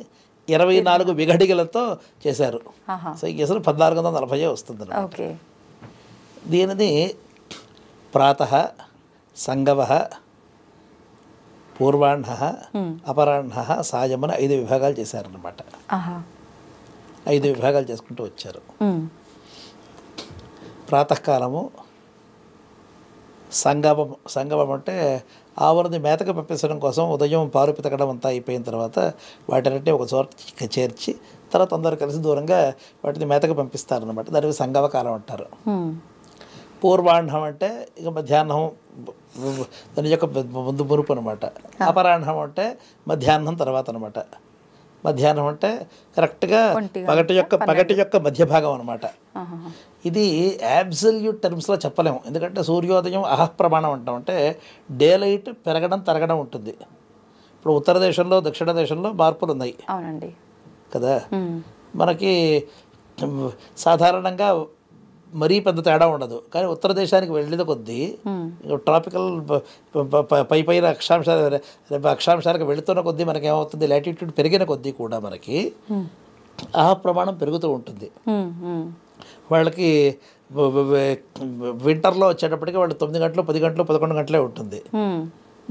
24 విఘడియలతో చేశారు. సో ఈ కేసులో 1440 వస్తుంది. దీనిని ప్రాతః, సంగవ, పూర్వాహ్న, అపరాహ్న, సాయం అని 5 విభాగాలు చేశారన్నమాట. 5 విభాగాలు చేసుకుంటూ వచ్చారు. ప్రాతకాలము సంగమం అంటే ఆవులని మేతకు పంపించడం కోసం ఉదయం పాలు పితకడం అంతా అయిపోయిన తర్వాత వాటిని ఒక చోట చేర్చి తర్వాత అందరూ కలిసి దూరంగా వాటిని మేతకు పంపిస్తారనమాట. దానికి సంగమ కాలం అంటారు. పూర్వాహ్నం అంటే ఇక మధ్యాహ్నం దాని యొక్క ముందు మురుపు అనమాట. అపరాహ్నం అంటే మధ్యాహ్నం తర్వాత అనమాట. మధ్యాహ్నం అంటే కరెక్ట్గా పగటి యొక్క మధ్య భాగం అనమాట. ఇది యాబ్సల్యూట్ టర్మ్స్లో చెప్పలేము, ఎందుకంటే సూర్యోదయం అహప్రమాణం అంటాం. అంటే డే లైట్ పెరగడం తరగడం ఉంటుంది. ఇప్పుడు ఉత్తర దేశంలో దక్షిణ దేశంలో మార్పులు ఉన్నాయి కదా. మనకి సాధారణంగా మరీ పెద్ద తేడా ఉండదు. కానీ ఉత్తర దేశానికి వెళ్ళిన కొద్దీ ట్రాపికల్ పైన అక్షాంశాలకు వెళుతున్న కొద్దీ మనకి ఏమవుతుంది, లాటిట్యూడ్ పెరిగిన కొద్దీ కూడా మనకి ఆ ప్రమాణం పెరుగుతూ ఉంటుంది. వాళ్ళకి వింటర్లో వచ్చేటప్పటికి వాళ్ళు 9 గంటలు 10 గంటలు 11 గంటలే ఉంటుంది.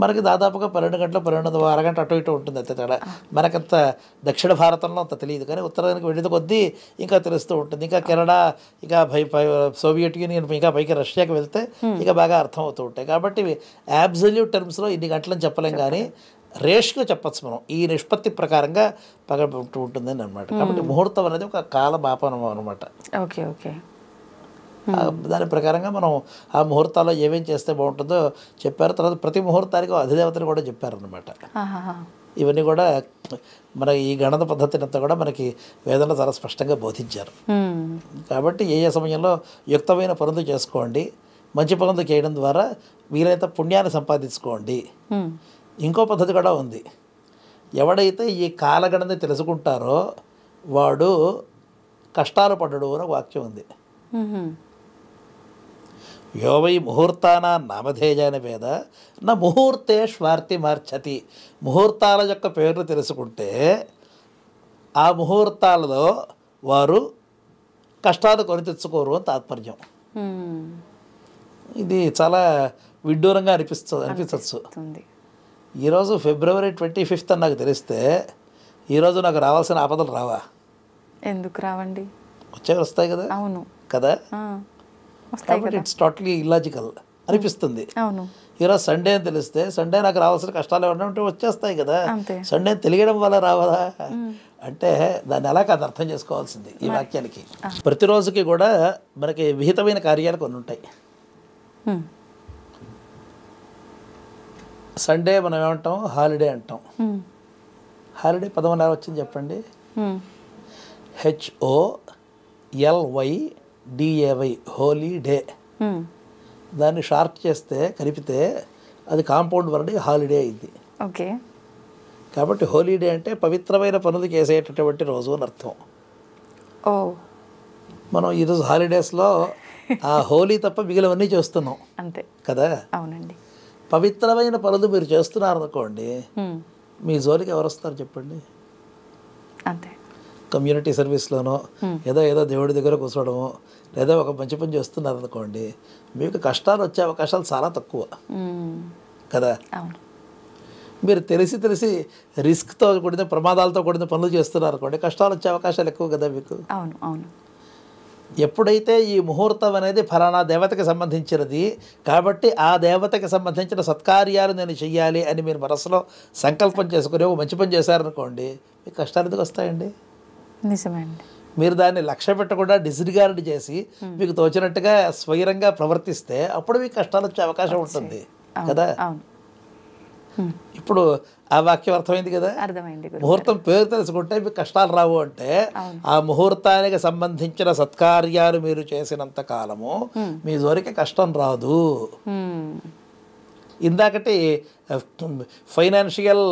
మనకి దాదాపుగా 12 గంటలు 12 అరగంట అటు ఇటు ఉంటుంది అంతే తేడా. మనకంత దక్షిణ భారతంలో అంత తెలియదు, కానీ ఉత్తరానికి వెళ్ళిన కొద్దీ ఇంకా తెలుస్తూ ఉంటుంది. ఇంకా కెనడా, ఇంకా సోవియట్ యూనియన్, ఇంకా పైకి రష్యాకి వెళ్తే ఇంకా బాగా అర్థం అవుతూ ఉంటాయి. కాబట్టి యాబ్సల్యూట్ టర్మ్స్లో ఇన్ని గంటలని చెప్పలేం, కానీ రేష్గా చెప్పచ్చు మనం. ఈ నిష్పత్తి ప్రకారంగా పగబట్టు ఉంటుందని అనమాట. కాబట్టి ముహూర్తం అనేది ఒక కాల మాపనం అనమాట. Okay okay. దాని ప్రకారంగా మనం ఆ ముహూర్తాల్లో ఏమేం చేస్తే బాగుంటుందో చెప్పారు. తర్వాత ప్రతి ముహూర్తానికి అధిదేవతని కూడా చెప్పారనమాట. ఇవన్నీ కూడా మన ఈ గణన పద్ధతిని అంతా కూడా మనకి వేదంలో చాలా స్పష్టంగా బోధించారు. కాబట్టి ఏ సమయంలో యుక్తమైన పనులు చేసుకోండి, మంచి పనులు చేయడం ద్వారా వీలైతే పుణ్యాన్ని సంపాదించుకోండి. ఇంకో పద్ధతి కూడా ఉంది. ఎవడైతే ఈ కాలగణని తెలుసుకుంటారో వాడు కష్టాలు పడ్డడు అని ఒక వాక్యం ఉంది. యోవై ముహూర్తాన నామధేయాన వేద నా ముహూర్తే స్వార్తి మార్చతి. ముహూర్తాల యొక్క పేర్లు తెలుసుకుంటే ఆ ముహూర్తాలలో వారు కష్టాలు కొని తెచ్చుకోరు అని తాత్పర్యం. ఇది చాలా విడ్డూరంగా అనిపించవచ్చు. ఈరోజు February 25th అని నాకు తెలిస్తే ఈరోజు నాకు రావాల్సిన ఆపదలు రావా? ఎందుకు రావండి? వస్తాయి కదా. అవును కదా. కాబట్టి ఇట్స్ టోటలీ ఇల్లాజికల్ అనిపిస్తుంది. ఈరోజు సండే అని తెలిస్తే సండే నాకు రావాల్సిన కష్టాలు ఏమన్నా ఉంటే వచ్చేస్తాయి కదా. సండే తెలియడం వల్ల రావదా అంటే దాన్ని ఎలా కాదు అర్థం చేసుకోవాల్సింది ఈ వాక్యానికి. ప్రతిరోజుకి కూడా మనకి విహితమైన కార్యాలు కొన్ని ఉంటాయి. సండే మనం ఏమంటాం, హాలిడే అంటాం. హాలిడే పదం ఎలా వచ్చింది చెప్పండి? HOLYDAY, holy day. దాన్ని షార్ట్ చేస్తే కలిపితే అది కాంపౌండ్ వర్డ్ హాలిడే అయింది. ఓకే. కాబట్టి హోలీడే అంటే పవిత్రమైన పనులు చేసేటటువంటి రోజు అని అర్థం. మనం ఈరోజు హాలిడేస్లో ఆ హోలీ తప్ప మిగిలినవన్నీ చేస్తున్నాం అంతే కదా. అవునండి. పవిత్రమైన పనులు మీరు చేస్తున్నారు అనుకోండి, మీ జోలికి ఎవరు వస్తారు చెప్పండి? అంతే. కమ్యూనిటీ సర్వీస్లోనో ఏదో దేవుడి దగ్గర కూర్చోవడమో లేదా ఒక మంచి పని చేస్తున్నారు అనుకోండి, మీకు కష్టాలు వచ్చే అవకాశాలు చాలా తక్కువ కదా. మీరు తెలిసి రిస్క్తో కూడిన ప్రమాదాలతో కూడిన పనులు చేస్తున్నారు అనుకోండి, కష్టాలు వచ్చే అవకాశాలు ఎక్కువ కదా మీకు. అవును అవును. ఎప్పుడైతే ఈ ముహూర్తం అనేది ఫలానా దేవతకి సంబంధించినది కాబట్టి ఆ దేవతకి సంబంధించిన సత్కార్యాలు నేను చెయ్యాలి అని మీరు మనసులో సంకల్పం చేసుకుని ఒక మంచి పని చేశారనుకోండి, మీకు కష్టాలు ఎందుకు వస్తాయండి? నిజమే అండి. మీరు దాన్ని లక్ష్య పెట్టకుండా డిస్రిగార్డ్ చేసి మీకు తోచినట్టుగా స్వైరంగా ప్రవర్తిస్తే అప్పుడు మీకు కష్టాలు వచ్చే అవకాశం ఉంటుంది కదా. ఇప్పుడు ఆ వాక్యం అర్థమైంది కదా. ముహూర్తం పేరు తెలుసుకుంటే మీకు కష్టాలు రావు అంటే ఆ ముహూర్తానికి సంబంధించిన సత్కార్యాలు మీరు చేసినంత కాలము మీ జోరికి కష్టం రాదు. ఇందాకటి ఫైనాన్షియల్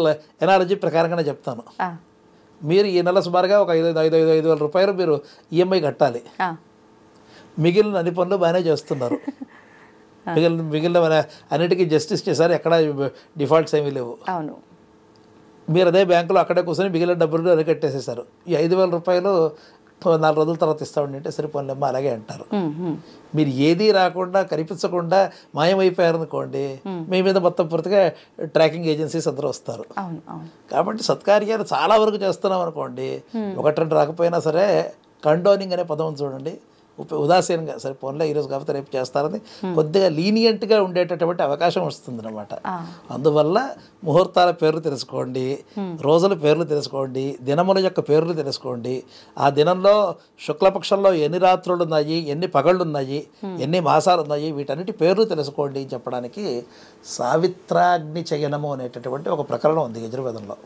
ఎనాలజీ ప్రకారంగానే చెప్తాను. మీరు ఈ నెల సుమారుగా ఒక 5,000 రూపాయలు మీరు ఈఎంఐ కట్టాలి. మిగిలిన అన్ని పనులు బాగానే చేస్తున్నారు. మిగిలిన మన అన్నిటికీ జస్టిస్ చేశారు, ఎక్కడ డిఫాల్ట్స్ ఏమీ లేవు. అవును. మీరు అదే బ్యాంకులో అక్కడే కూర్చొని మిగిలిన డబ్బులు అరకట్టేసేసారు. ఈ 5,000 రూపాయలు 4 రోజుల తర్వాత ఇస్తామండి అంటే సరిపోలేమ్మా అలాగే అంటారు. మీరు ఏదీ రాకుండా కనిపించకుండా మాయమైపోయారనుకోండి, మీ మీద మొత్తం పూర్తిగా ట్రాకింగ్ ఏజెన్సీస్ అందరూ వస్తారు. కాబట్టి సత్కార్యాలు చాలా వరకు చేస్తున్నాం అనుకోండి, 1-2 రాకపోయినా సరే కండోనింగ్ అనే పదం చూడండి, ఉదాసీనంగా సరే పోన్లే ఈరోజు కాకపోతే రేపు చేస్తారని కొద్దిగా లీనియంట్గా ఉండేటటువంటి అవకాశం వస్తుంది అన్నమాట. అందువల్ల ముహూర్తాల పేర్లు తెలుసుకోండి, రోజుల పేర్లు తెలుసుకోండి, దినముల యొక్క పేర్లు తెలుసుకోండి. ఆ దినంలో శుక్లపక్షంలో ఎన్ని రాత్రులు ఉన్నాయి, ఎన్ని పగళ్ళు ఉన్నాయి, ఎన్ని మాసాలు ఉన్నాయి, వీటన్నిటి పేర్లు తెలుసుకోండి అని చెప్పడానికి సావిత్రాగ్ని చయనము అనేటటువంటి ఒక ప్రకరణం ఉంది యజుర్వేదంలో.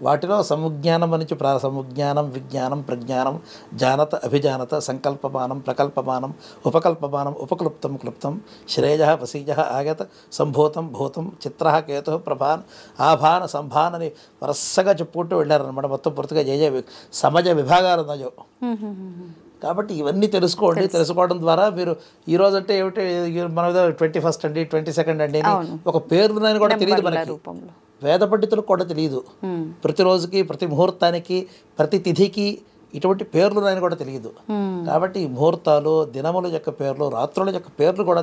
వాటిలో సముజ్ఞానం నుంచి సముజ్ఞానం, విజ్ఞానం, ప్రజ్ఞానం, జానత, అభిజానత, సంకల్పమానం, ప్రకల్పమానం, ఉపకల్పమానం, ఉపక్లుప్తం, క్లుప్తం, శ్రేయ, వసీజ, ఆగత, సంభూతం, భూతం, చిత్ర, కేతు, ప్రభాన్, ఆభాన, సంభాన్ అని వరుసగా చెప్పుకుంటూ వెళ్ళారనమాట. మొత్తం పూర్తిగా సమజ విభాగాలు ఉన్నాయో కాబట్టి ఇవన్నీ తెలుసుకోవడం ద్వారా మీరు ఈ రోజు అంటే ఏమిటి మన 21st అండి 22nd అండి ఒక పేర్లునని కూడా తెలియదు మనకి, వేద పండితులకు కూడా తెలియదు. ప్రతిరోజుకి, ప్రతి ముహూర్తానికి, ప్రతి తిథికి ఇటువంటి పేర్లు అని కూడా తెలియదు. కాబట్టి ఈ ముహూర్తాలు, దినముల యొక్క పేర్లు, రాత్రుల యొక్క పేర్లు కూడా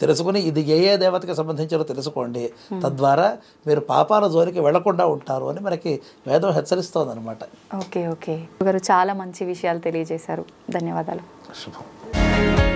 తెలుసుకుని ఇది ఏ ఏ దేవతకి సంబంధించాలో తెలుసుకోండి. తద్వారా మీరు పాపాల జోలికి వెళ్లకుండా ఉంటారు అని మనకి వేదం హెచ్చరిస్తోంది అనమాట. ఓకే, చాలా మంచి విషయాలు తెలియజేశారు. ధన్యవాదాలు. శుభం.